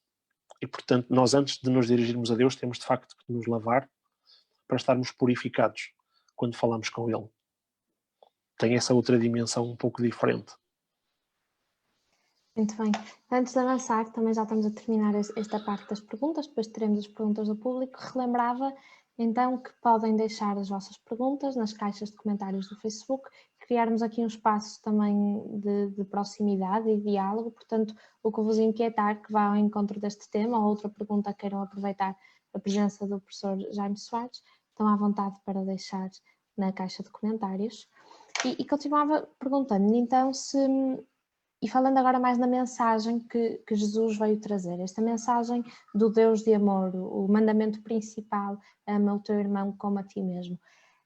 Speaker 3: E, portanto, nós, antes de nos dirigirmos a Deus, temos de facto que nos lavar para estarmos purificados quando falamos com Ele. Tem essa outra dimensão um pouco diferente.
Speaker 1: Muito bem. Antes de avançar, também já estamos a terminar esta parte das perguntas, depois teremos as perguntas do público. Relembrava então que podem deixar as vossas perguntas nas caixas de comentários do Facebook, criarmos aqui um espaço também de proximidade e diálogo, portanto, o que vos inquietar que vá ao encontro deste tema ou outra pergunta queiram aproveitar a presença do professor Jaime Soares, estão à vontade para deixar na caixa de comentários. E continuava perguntando-lhe então e falando agora mais na mensagem que Jesus veio trazer, esta mensagem do Deus de amor, o mandamento principal, ama o teu irmão como a ti mesmo.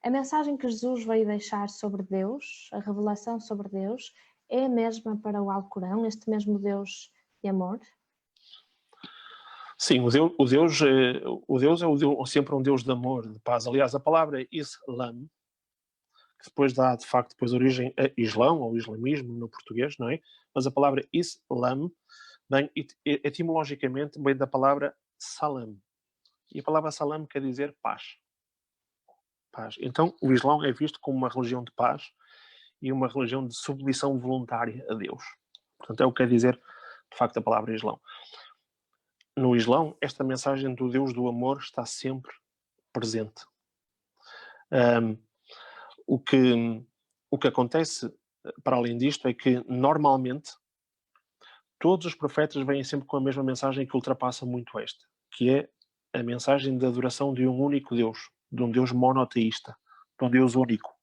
Speaker 1: A mensagem que Jesus veio deixar sobre Deus, a revelação sobre Deus, é a mesma para o Alcorão, este mesmo Deus de amor?
Speaker 3: Sim, o Deus é sempre um Deus de amor, de paz. Aliás, a palavra Islam, que depois dá, de facto, depois origem a Islão, ou islamismo no português, não é? Mas a palavra Islam vem, etimologicamente, vem da palavra salam. E a palavra salam quer dizer paz. Paz. Então, o Islão é visto como uma religião de paz e uma religião de submissão voluntária a Deus. Portanto, é o que quer dizer, de facto, a palavra Islão. No Islão, esta mensagem do Deus do amor está sempre presente. O que acontece, para além disto, é que, normalmente, todos os profetas vêm sempre com a mesma mensagem que ultrapassa muito esta, que é a mensagem da adoração de um único Deus, de um Deus monoteísta, de um Deus único.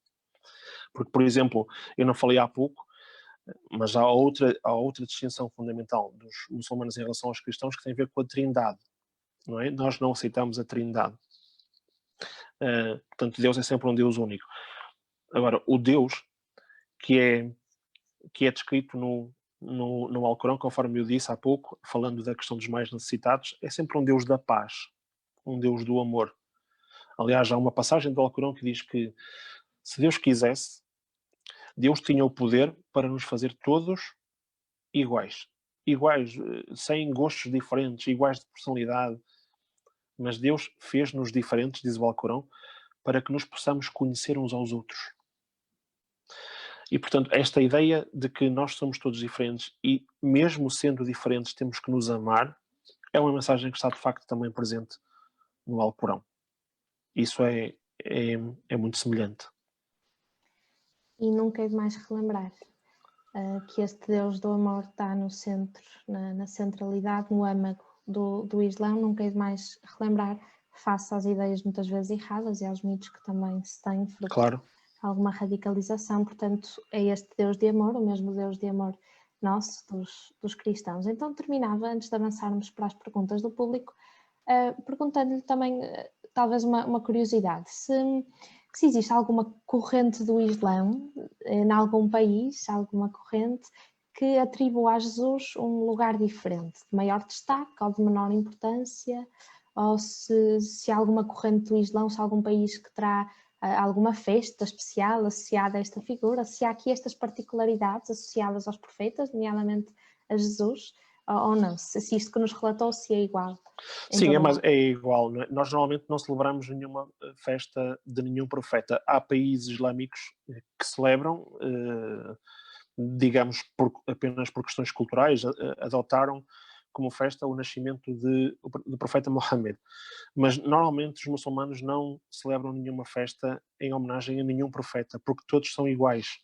Speaker 3: Porque, por exemplo, eu não falei há pouco, mas há outra distinção fundamental dos muçulmanos em relação aos cristãos que tem a ver com a Trindade. Não é? Nós não aceitamos a Trindade. Portanto, Deus é sempre um Deus único. Agora, o Deus que é descrito no Alcorão, conforme eu disse há pouco, falando da questão dos mais necessitados, é sempre um Deus da paz, um Deus do amor. Aliás, há uma passagem do Alcorão que diz que, se Deus quisesse, Deus tinha o poder para nos fazer todos iguais, sem gostos diferentes, iguais de personalidade, mas Deus fez-nos diferentes, diz o Alcorão, para que nos possamos conhecer uns aos outros. E, portanto, esta ideia de que nós somos todos diferentes e, mesmo sendo diferentes, temos que nos amar, é uma mensagem que está, de facto, também presente no Alcorão. Isso é muito semelhante.
Speaker 1: E nunca é demais relembrar que este Deus do amor está no centro, na centralidade, no âmago do Islão. Nunca é demais relembrar, face às ideias muitas vezes erradas e aos mitos que também se têm, fruto
Speaker 3: Claro.
Speaker 1: alguma radicalização. Portanto, é este Deus de amor, o mesmo Deus de amor nosso, dos cristãos. Então, terminava, antes de avançarmos para as perguntas do público, perguntando-lhe também, talvez uma curiosidade, se existe alguma corrente do Islão, em algum país, alguma corrente que atribua a Jesus um lugar diferente, de maior destaque ou de menor importância, ou se há alguma corrente do Islão, se há algum país que terá alguma festa especial associada a esta figura, se há aqui estas particularidades associadas aos profetas, nomeadamente a Jesus, ou não, se isto que nos relatou se é igual.
Speaker 3: Sim, é igual. Não é? Nós normalmente não celebramos nenhuma festa de nenhum profeta. Há países islâmicos que celebram, digamos, apenas por questões culturais, adotaram como festa o nascimento do profeta Mohammed. Mas normalmente os muçulmanos não celebram nenhuma festa em homenagem a nenhum profeta, porque todos são iguais.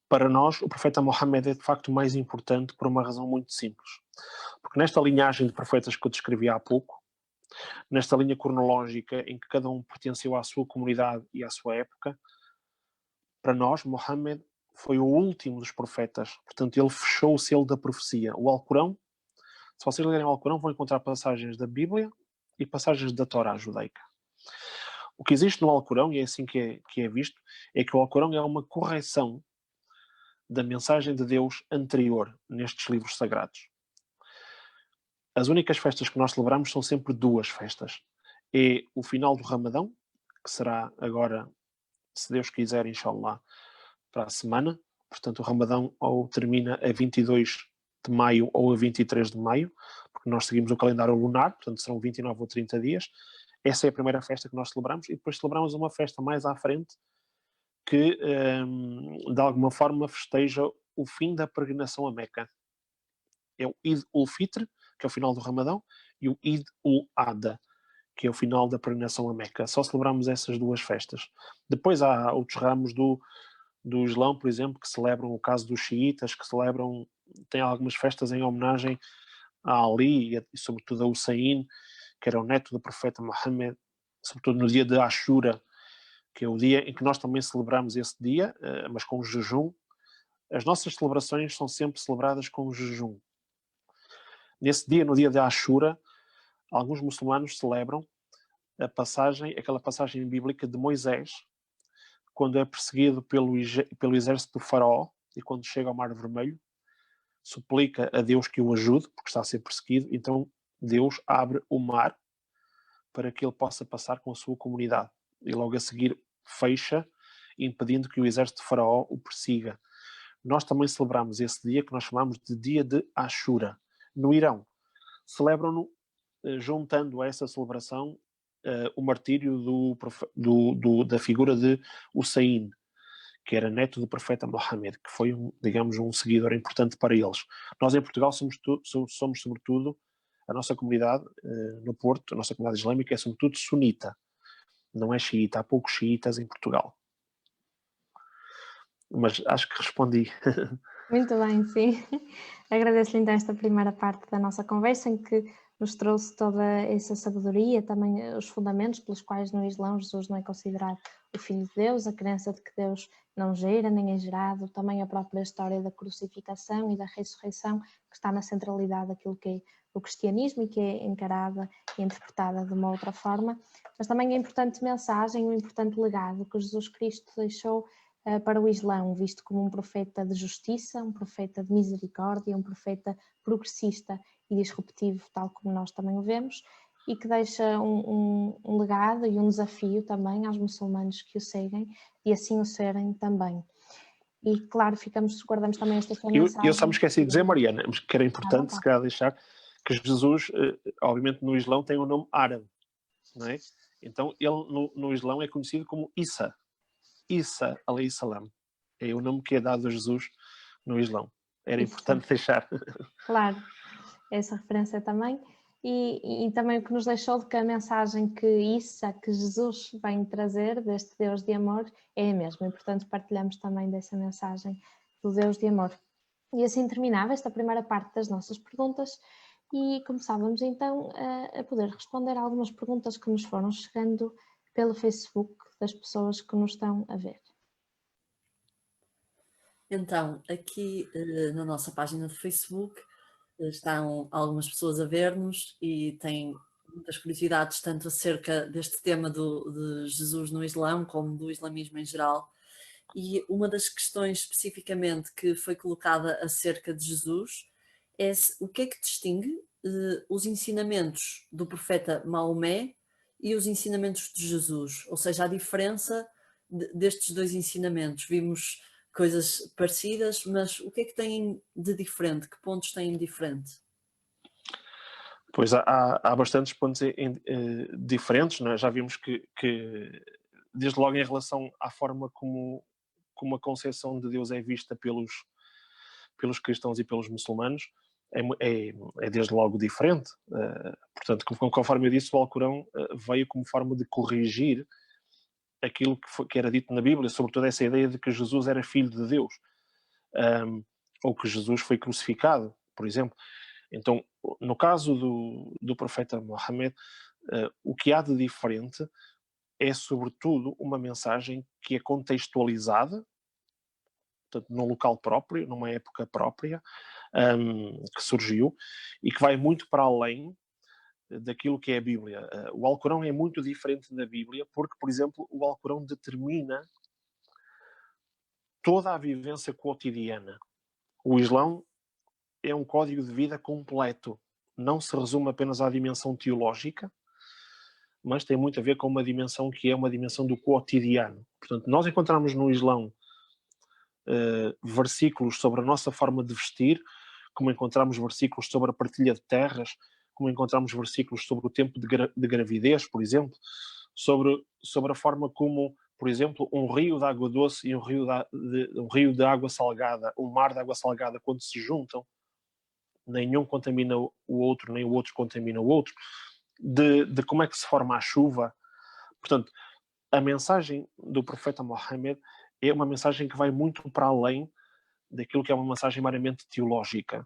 Speaker 3: Para nós, o profeta Mohammed é de facto mais importante por uma razão muito simples. Porque nesta linhagem de profetas que eu descrevi há pouco, nesta linha cronológica em que cada um pertenceu à sua comunidade e à sua época, para nós, Mohammed foi o último dos profetas. Portanto, ele fechou o selo da profecia. O Alcorão, se vocês lerem o Alcorão, vão encontrar passagens da Bíblia e passagens da Torá judaica. O que existe no Alcorão, e é assim que é visto, é que o Alcorão é uma correção da mensagem de Deus anterior nestes livros sagrados. As únicas festas que nós celebramos são sempre duas festas. É o final do Ramadão, que será agora, se Deus quiser, inshallah, para a semana. Portanto, o Ramadão ou termina a 22 de maio ou a 23 de maio, porque nós seguimos o calendário lunar, portanto serão 29 ou 30 dias. Essa é a primeira festa que nós celebramos, e depois celebramos uma festa mais à frente que, de alguma forma, festeja o fim da peregrinação a Meca. É o Eid ul-Fitr, que é o final do Ramadão, e o Eid ul-Adha, que é o final da peregrinação a Meca. Só celebramos essas duas festas. Depois há outros ramos do Islão, por exemplo, que celebram o caso dos xiitas, que têm algumas festas em homenagem a Ali e sobretudo a Hussein, que era o neto do profeta Mohammed, sobretudo no dia de Ashura, que é o dia em que nós também celebramos esse dia, mas com jejum. As nossas celebrações são sempre celebradas com jejum. Nesse dia, no dia de Ashura, alguns muçulmanos celebram aquela passagem bíblica de Moisés, quando é perseguido pelo exército do faraó e quando chega ao Mar Vermelho, suplica a Deus que o ajude, porque está a ser perseguido, então Deus abre o mar para que ele possa passar com a sua comunidade. E logo a seguir fecha, impedindo que o exército de faraó o persiga. Nós também celebramos esse dia que nós chamamos de dia de Ashura. No Irão, celebram-no juntando a essa celebração o martírio da figura de Hussein, que era neto do profeta Mohammed, que foi, digamos, um seguidor importante para eles. Nós em Portugal somos sobretudo, a nossa comunidade no Porto, a nossa comunidade islâmica é sobretudo sunita, não é xiita, há poucos xiitas em Portugal. Mas acho que respondi.
Speaker 1: Muito bem, sim. Agradeço-lhe então esta primeira parte da nossa conversa, em que nos trouxe toda essa sabedoria, também os fundamentos pelos quais no Islão Jesus não é considerado o Filho de Deus, a crença de que Deus não gera nem é gerado, também a própria história da crucificação e da ressurreição, que está na centralidade daquilo que é o cristianismo e que é encarada e interpretada de uma outra forma, mas também a importante mensagem, o importante legado que Jesus Cristo deixou para o Islão, visto como um profeta de justiça, um profeta de misericórdia, um profeta progressista e disruptivo, tal como nós também o vemos, e que deixa um legado e um desafio também aos muçulmanos que o seguem e assim o serem também. E claro, guardamos também esta sua mensagem.
Speaker 3: Eu só me esqueci de dizer, Mariana, que era importante se calhar deixar que Jesus, obviamente no Islão tem um nome árabe, não é? Então ele no Islão é conhecido como Isa alayhi salam. É o nome que é dado a Jesus no Islão. Era importante deixar.
Speaker 1: Claro, essa referência também. E também o que nos deixou de que a mensagem que Jesus vem trazer, deste Deus de amor, é a mesma. E, portanto, partilhamos também dessa mensagem do Deus de amor. E assim terminava esta primeira parte das nossas perguntas e começávamos então a poder responder a algumas perguntas que nos foram chegando pelo Facebook das pessoas que nos estão a ver.
Speaker 2: Então, aqui na nossa página do Facebook estão algumas pessoas a ver-nos e têm muitas curiosidades, tanto acerca deste tema de Jesus no Islão, como do islamismo em geral. E uma das questões especificamente que foi colocada acerca de Jesus é o que é que distingue os ensinamentos do profeta Maomé e os ensinamentos de Jesus, ou seja, a diferença destes dois ensinamentos. Vimos coisas parecidas, mas o que é que têm de diferente? Que pontos têm de diferente?
Speaker 3: Pois há bastantes pontos diferentes, não é? Já vimos que desde logo em relação à forma como a concepção de Deus é vista pelos cristãos e pelos muçulmanos, é desde logo diferente. Portanto, conforme eu disse, o Alcorão veio como forma de corrigir aquilo que era dito na Bíblia, sobretudo essa ideia de que Jesus era filho de Deus, ou que Jesus foi crucificado, por exemplo. Então, no caso do profeta Mohammed, o que há de diferente é, sobretudo, uma mensagem que é contextualizada, portanto, num local próprio, numa época própria, que surgiu, e que vai muito para além daquilo que é a Bíblia. O Alcorão é muito diferente da Bíblia, porque, por exemplo, o Alcorão determina toda a vivência cotidiana. O Islão é um código de vida completo. Não se resume apenas à dimensão teológica, mas tem muito a ver com uma dimensão que é uma dimensão do cotidiano. Portanto, nós encontramos no Islão versículos sobre a nossa forma de vestir, como encontramos versículos sobre a partilha de terras, como encontramos versículos sobre o tempo de gravidez, por exemplo, sobre a forma como, por exemplo, um rio de água doce e um rio de água salgada, um mar de água salgada, quando se juntam, nenhum contamina o outro, nem o outro contamina o outro, de como é que se forma a chuva. Portanto, a mensagem do profeta Mohammed é uma mensagem que vai muito para além daquilo que é uma mensagem meramente teológica.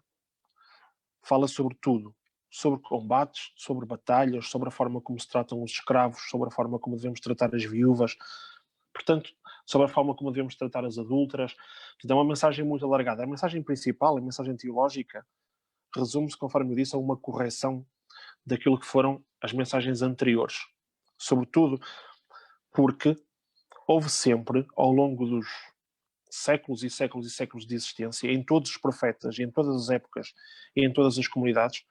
Speaker 3: Fala sobre tudo, sobre combates, sobre batalhas, sobre a forma como se tratam os escravos, sobre a forma como devemos tratar as viúvas, portanto, sobre a forma como devemos tratar as adúlteras. Então, é uma mensagem muito alargada. A mensagem principal, a mensagem teológica, resume-se, conforme eu disse, a uma correção daquilo que foram as mensagens anteriores sobretudo porque houve sempre, ao longo dos séculos e séculos e séculos de existência, em todos os profetas, em todas as épocas e em todas as comunidades,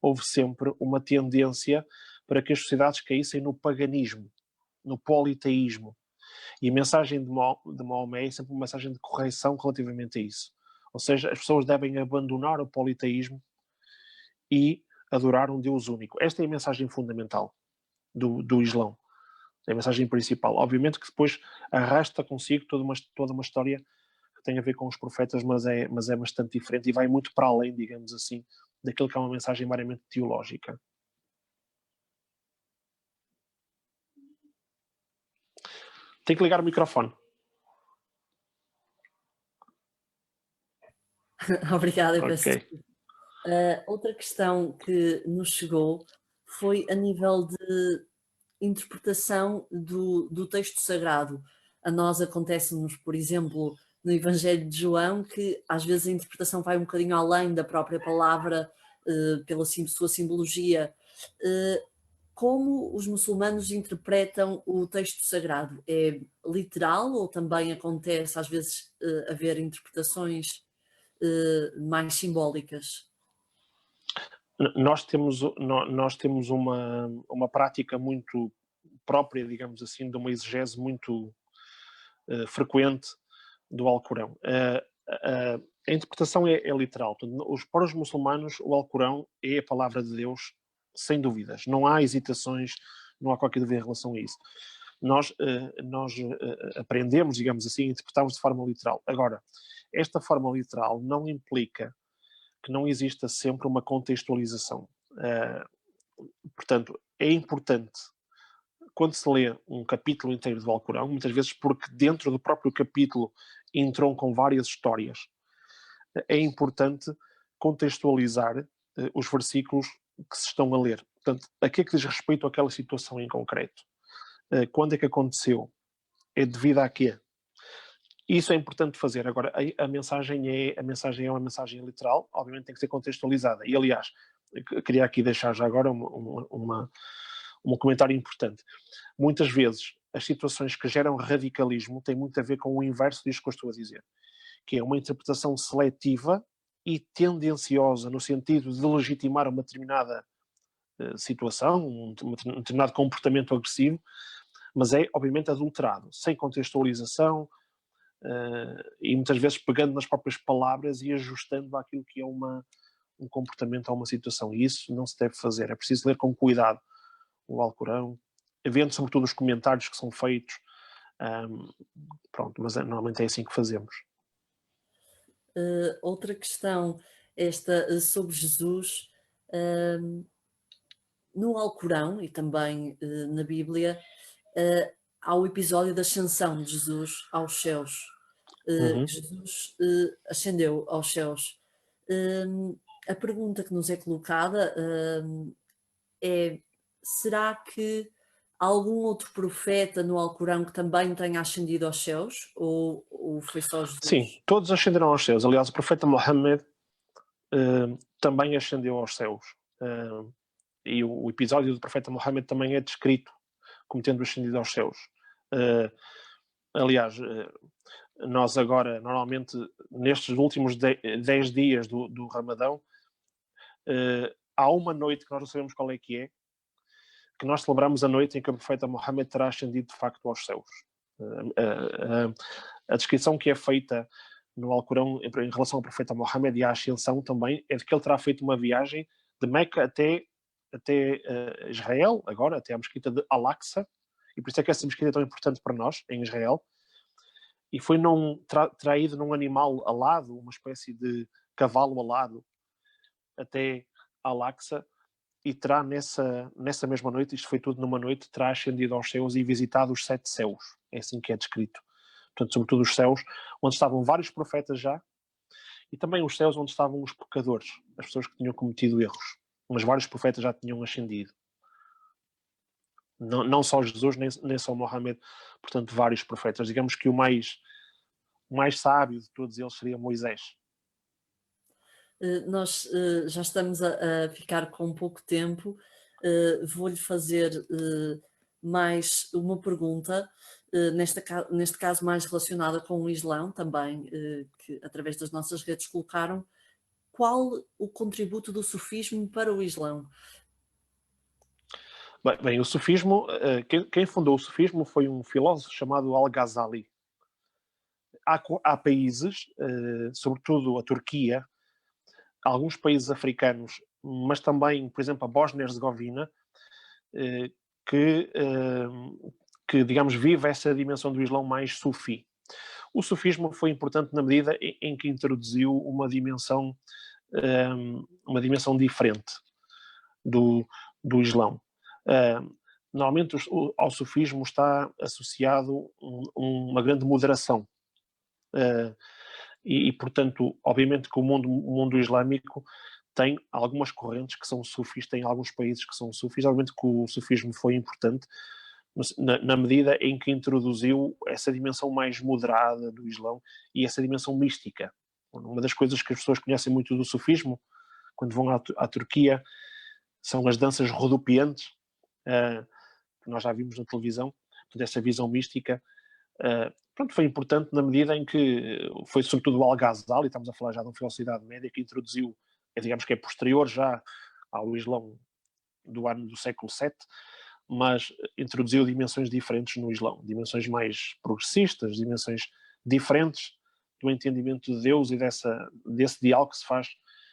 Speaker 3: houve sempre uma tendência para que as sociedades caíssem no paganismo, no politeísmo. E a mensagem de Maomé é sempre uma mensagem de correção relativamente a isso. Ou seja, as pessoas devem abandonar o politeísmo e adorar um Deus único. Esta é a mensagem fundamental do Islão. É a mensagem principal. Obviamente que depois arrasta consigo toda uma história que tem a ver com os profetas, mas é bastante diferente e vai muito para além, digamos assim, daquilo que é uma mensagem meramente teológica. Tem que ligar o microfone.
Speaker 2: Obrigada,
Speaker 3: Ok.
Speaker 2: Outra questão que nos chegou foi a nível de interpretação do texto sagrado. A nós acontece-nos, por exemplo, no Evangelho de João, que às vezes a interpretação vai um bocadinho além da própria palavra, pela sua simbologia. Como os muçulmanos interpretam o texto sagrado? É literal ou também acontece às vezes haver interpretações mais simbólicas?
Speaker 3: Nós temos uma prática muito própria, digamos assim, de uma exegese muito frequente do Alcorão. A interpretação é literal. Para os muçulmanos, o Alcorão é a palavra de Deus, sem dúvidas. Não há hesitações, não há qualquer dúvida em relação a isso. Nós aprendemos, digamos assim, interpretamos de forma literal. Agora, esta forma literal não implica que não exista sempre uma contextualização. Portanto, é importante, quando se lê um capítulo inteiro do Alcorão, muitas vezes porque dentro do próprio capítulo entroncam várias histórias, é importante contextualizar os versículos que se estão a ler. Portanto, a que é que diz respeito àquela situação em concreto? Quando é que aconteceu? É devido a quê? Isso é importante fazer. Agora, a mensagem é uma mensagem literal, obviamente tem que ser contextualizada. E, aliás, queria aqui deixar já agora um comentário importante. Muitas vezes, as situações que geram radicalismo têm muito a ver com o inverso disto que eu estou a dizer, que é uma interpretação seletiva e tendenciosa no sentido de legitimar uma determinada situação, um determinado comportamento agressivo, mas é, obviamente, adulterado, sem contextualização, e muitas vezes pegando nas próprias palavras e ajustando àquilo que é um comportamento a uma situação. E isso não se deve fazer. É preciso ler com cuidado o Alcorão, vendo sobretudo os comentários que são feitos. Pronto, mas normalmente é assim que fazemos.
Speaker 2: Outra questão, esta sobre Jesus. No Alcorão e também na Bíblia, há o episódio da ascensão de Jesus aos céus. Jesus ascendeu aos céus. A pergunta que nos é colocada é: será que há algum outro profeta no Alcorão que também tenha ascendido aos céus? Ou foi só Jesus?
Speaker 3: Sim, todos ascenderam aos céus. Aliás, o profeta Mohammed também ascendeu aos céus. E o episódio do profeta Mohammed também é descrito como tendo ascendido aos céus. Aliás, nós agora, normalmente, nestes últimos 10 dias do Ramadão, há uma noite que nós não sabemos qual é, que nós celebramos a noite em que o profeta Mohammed terá ascendido de facto aos céus. A descrição que é feita no Alcorão em relação ao profeta Mohammed e à ascensão também é de que ele terá feito uma viagem de Meca até Israel, agora até a mesquita de Al-Aqsa, e por isso é que essa mesquita é tão importante para nós, em Israel, e foi terá ido num animal alado, uma espécie de cavalo alado, até Al-Aqsa, e terá nessa mesma noite, isto foi tudo numa noite, terá ascendido aos céus e visitado os 7 céus, é assim que é descrito. Portanto, sobretudo os céus, onde estavam vários profetas já, e também os céus onde estavam os pecadores, as pessoas que tinham cometido erros, mas vários profetas já tinham ascendido. Não só Jesus, nem só Mohammed, portanto, vários profetas. Digamos que o mais sábio de todos eles seria Moisés.
Speaker 2: Nós já estamos a ficar com pouco tempo. Vou-lhe fazer mais uma pergunta, neste caso mais relacionada com o Islão também, que através das nossas redes colocaram. Qual o contributo do sufismo para o Islão?
Speaker 3: Bem, o sufismo, quem fundou o sufismo foi um filósofo chamado Al-Ghazali. Há países, sobretudo a Turquia, alguns países africanos, mas também, por exemplo, a Bósnia-Herzegovina, que, digamos, vive essa dimensão do Islão mais sufi. O sufismo foi importante na medida em que introduziu uma dimensão diferente do Islão. Normalmente ao sufismo está associado uma grande moderação. Portanto, obviamente que o mundo islâmico tem algumas correntes que são sufis, tem alguns países que são sufis. Obviamente que o sufismo foi importante na medida em que introduziu essa dimensão mais moderada do Islão e essa dimensão mística. Uma das coisas que as pessoas conhecem muito do sufismo, quando vão à Turquia, são as danças rodopiantes, que nós já vimos na televisão. Portanto, essa visão mística foi importante na medida em que foi sobretudo o Al-Ghazali, estamos a falar já de uma filosofia média, que introduziu, digamos que é posterior já ao Islão do século VII, mas introduziu dimensões diferentes no Islão, dimensões mais progressistas, dimensões diferentes do entendimento de Deus e desse diálogo que se faz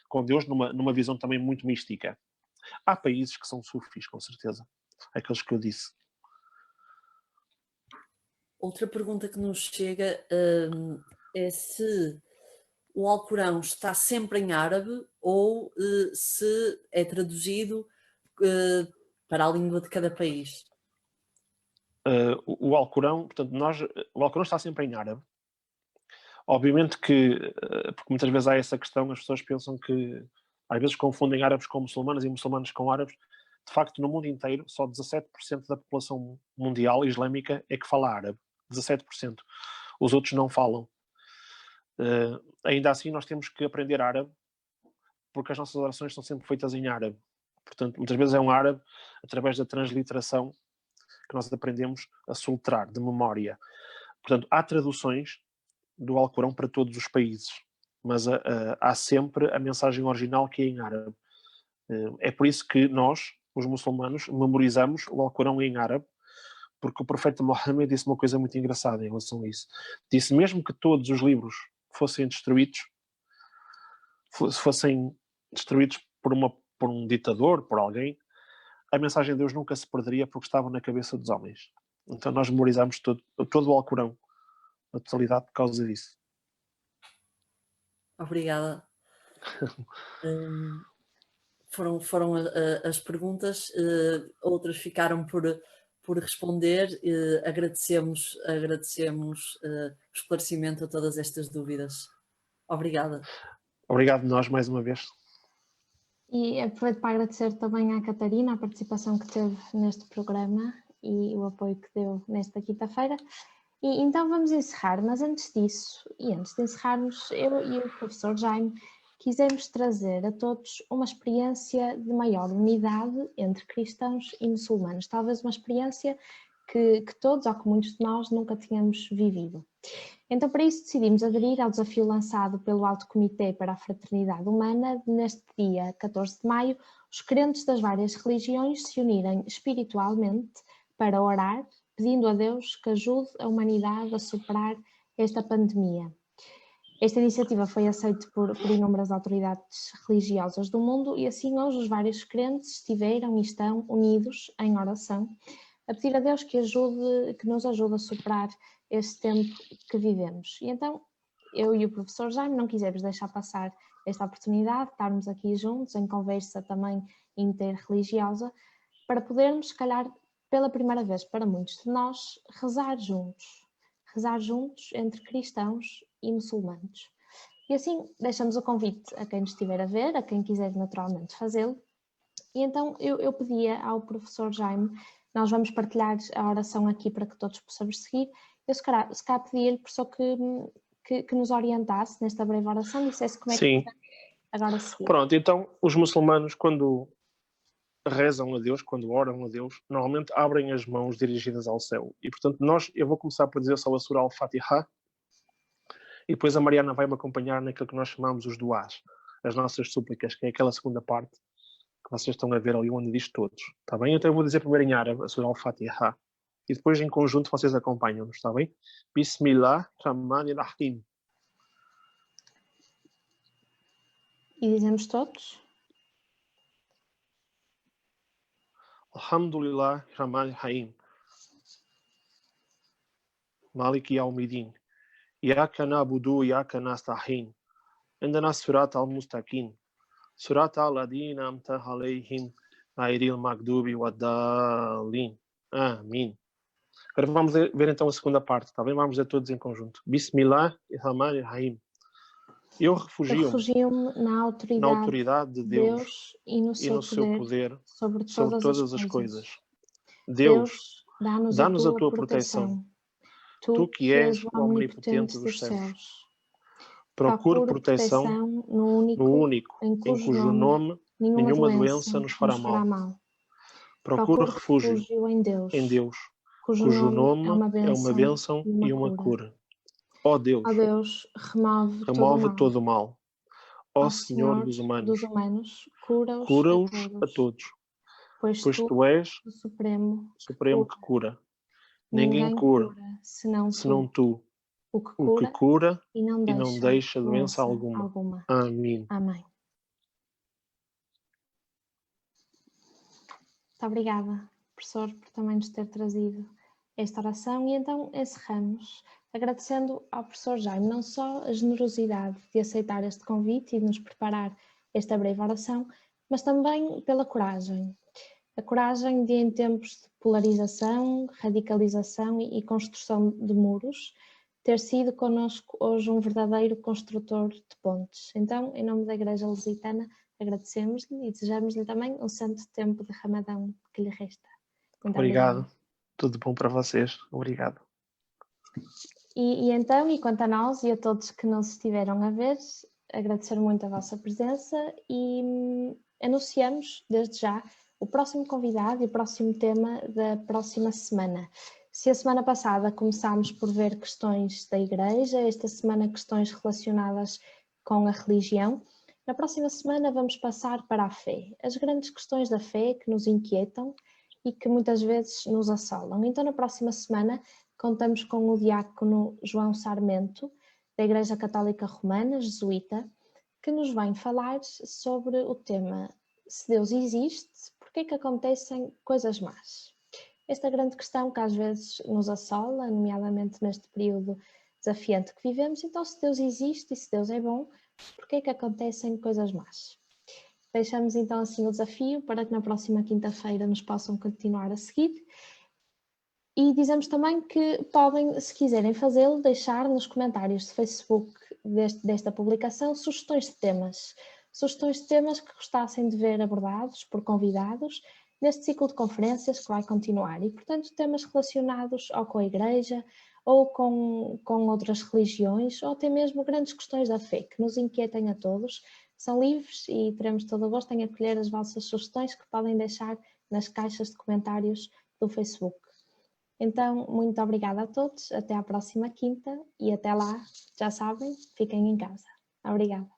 Speaker 3: com Deus numa visão também muito mística. Há países que são sufis, com certeza, aqueles que eu disse.
Speaker 2: Outra pergunta que nos chega é se o Alcorão está sempre em árabe ou se é traduzido para a língua de cada país.
Speaker 3: O Alcorão, portanto, o Alcorão está sempre em árabe. Obviamente que, porque muitas vezes há essa questão, as pessoas pensam que às vezes confundem árabes com muçulmanos e muçulmanos com árabes. De facto, no mundo inteiro, só 17% da população mundial islâmica é que fala árabe. 17%. Os outros não falam. Ainda assim, nós temos que aprender árabe, porque as nossas orações são sempre feitas em árabe. Portanto, muitas vezes é um árabe, através da transliteração, que nós aprendemos a soletrar, de memória. Portanto, há traduções do Alcorão para todos os países, mas há sempre a mensagem original que é em árabe. É por isso que nós, os muçulmanos, memorizamos o Alcorão em árabe, porque o profeta Mohammed disse uma coisa muito engraçada em relação a isso. Disse, mesmo que todos os livros fossem destruídos por um ditador, por alguém, a mensagem de Deus nunca se perderia porque estava na cabeça dos homens. Então nós memorizamos todo o Alcorão, na totalidade, por causa disso.
Speaker 2: Obrigada. Foram as perguntas, outras ficaram por responder. Agradecemos o esclarecimento a todas estas dúvidas. Obrigada.
Speaker 3: Obrigado nós mais uma vez.
Speaker 1: E aproveito para agradecer também à Catarina a participação que teve neste programa e o apoio que deu nesta quinta-feira. E então vamos encerrar, mas antes disso, e antes de encerrarmos, eu e o professor Jaime quisemos trazer a todos uma experiência de maior unidade entre cristãos e muçulmanos, talvez uma experiência que todos, ou que muitos de nós, nunca tínhamos vivido. Então, para isso, decidimos aderir ao desafio lançado pelo Alto Comitê para a Fraternidade Humana, de, neste dia 14 de maio, os crentes das várias religiões se unirem espiritualmente para orar, pedindo a Deus que ajude a humanidade a superar esta pandemia. Esta iniciativa foi aceita por inúmeras autoridades religiosas do mundo e assim hoje os vários crentes estiveram e estão unidos em oração a pedir a Deus que nos ajude a superar este tempo que vivemos. E então, eu e o professor Jaime não quisemos deixar passar esta oportunidade de estarmos aqui juntos, em conversa também interreligiosa, para podermos, se calhar, pela primeira vez para muitos de nós, rezar juntos entre cristãos e muçulmanos. E assim, deixamos o convite a quem nos estiver a ver, a quem quiser naturalmente fazê-lo. E então, eu pedia ao professor Jaime, nós vamos partilhar a oração aqui para que todos possamos seguir. Eu se calhar pedia-lhe, professor, que nos orientasse nesta breve oração, dissesse como é que agora seguir.
Speaker 3: Pronto, então os muçulmanos, quando rezam a Deus, quando oram a Deus, normalmente abrem as mãos dirigidas ao céu. E, portanto, eu vou começar por dizer só a Surah Al-Fatiha, e depois a Mariana vai-me acompanhar naquilo que nós chamamos os duás, as nossas súplicas, que é aquela segunda parte que vocês estão a ver ali onde diz todos. Está bem? Então eu vou dizer primeiro em árabe a Surah Al-Fatiha. E depois, em conjunto, vocês acompanham-nos, está bem? Bismillah Rahman Rahim.
Speaker 1: E dizemos todos?
Speaker 3: Alhamdulillah Rahman Rahim. Malik Yawmiddin. Iyaka na'budu wa iyaka nasta'in. Indana Surat al-Mustaqim. Surat al-Ladina amta alayhim ghayril maghdubi wad-dallin. Amin. Agora vamos ver então a segunda parte, tá bem? Vamos ver todos em conjunto. Bismillah Rahman Rahim. Eu refugio-me
Speaker 1: na
Speaker 3: autoridade de Deus
Speaker 1: e no seu
Speaker 3: poder
Speaker 1: sobre
Speaker 3: todas as coisas. Deus, dá-nos a tua proteção. Tu que és o omnipotente dos céus. Procure proteção no único em cujo nome nenhuma doença nos fará mal. Procure refúgio em Deus, cujo nome é uma bênção e uma cura. Ó Deus, remove todo o mal. Ó Senhor dos humanos, cura-os a todos, pois Tu és o Supremo que cura. Ninguém cura, senão Tu, o que cura e não deixa doença alguma. Amém.
Speaker 1: Amém. Muito obrigada, professor, por também nos ter trazido esta oração. E então encerramos agradecendo ao professor Jaime não só a generosidade de aceitar este convite e de nos preparar esta breve oração, mas também pela coragem. A coragem de, em tempos de polarização, radicalização e construção de muros, ter sido connosco hoje um verdadeiro construtor de pontes. Então, em nome da Igreja Lusitana, agradecemos-lhe e desejamos-lhe também um santo tempo de Ramadão que lhe resta.
Speaker 3: Muito obrigado. Tudo bom para vocês. Obrigado.
Speaker 1: E então, e quanto a nós e a todos que nos estiveram a ver, agradecer muito a vossa presença e anunciamos desde já o próximo convidado e o próximo tema da próxima semana. Se a semana passada começámos por ver questões da Igreja, esta semana questões relacionadas com a religião, na próxima semana vamos passar para a fé. As grandes questões da fé que nos inquietam e que muitas vezes nos assolam. Então, na próxima semana, contamos com o diácono João Sarmento, da Igreja Católica Romana, jesuíta, que nos vai falar sobre o tema: se Deus existe, por que é que acontecem coisas más? Esta grande questão que às vezes nos assola, nomeadamente neste período desafiante que vivemos. Então, se Deus existe e se Deus é bom, por que é que acontecem coisas más? Deixamos então assim o desafio para que na próxima quinta-feira nos possam continuar a seguir. E dizemos também que podem, se quiserem fazê-lo, deixar nos comentários de Facebook desta publicação sugestões de temas que gostassem de ver abordados por convidados neste ciclo de conferências que vai continuar. E, portanto, temas relacionados ou com a Igreja, ou com outras religiões, ou até mesmo grandes questões da fé que nos inquietem a todos. São livres e teremos todo o gosto em acolher as vossas sugestões que podem deixar nas caixas de comentários do Facebook. Então, muito obrigada a todos, até à próxima quinta e até lá, já sabem, fiquem em casa. Obrigada.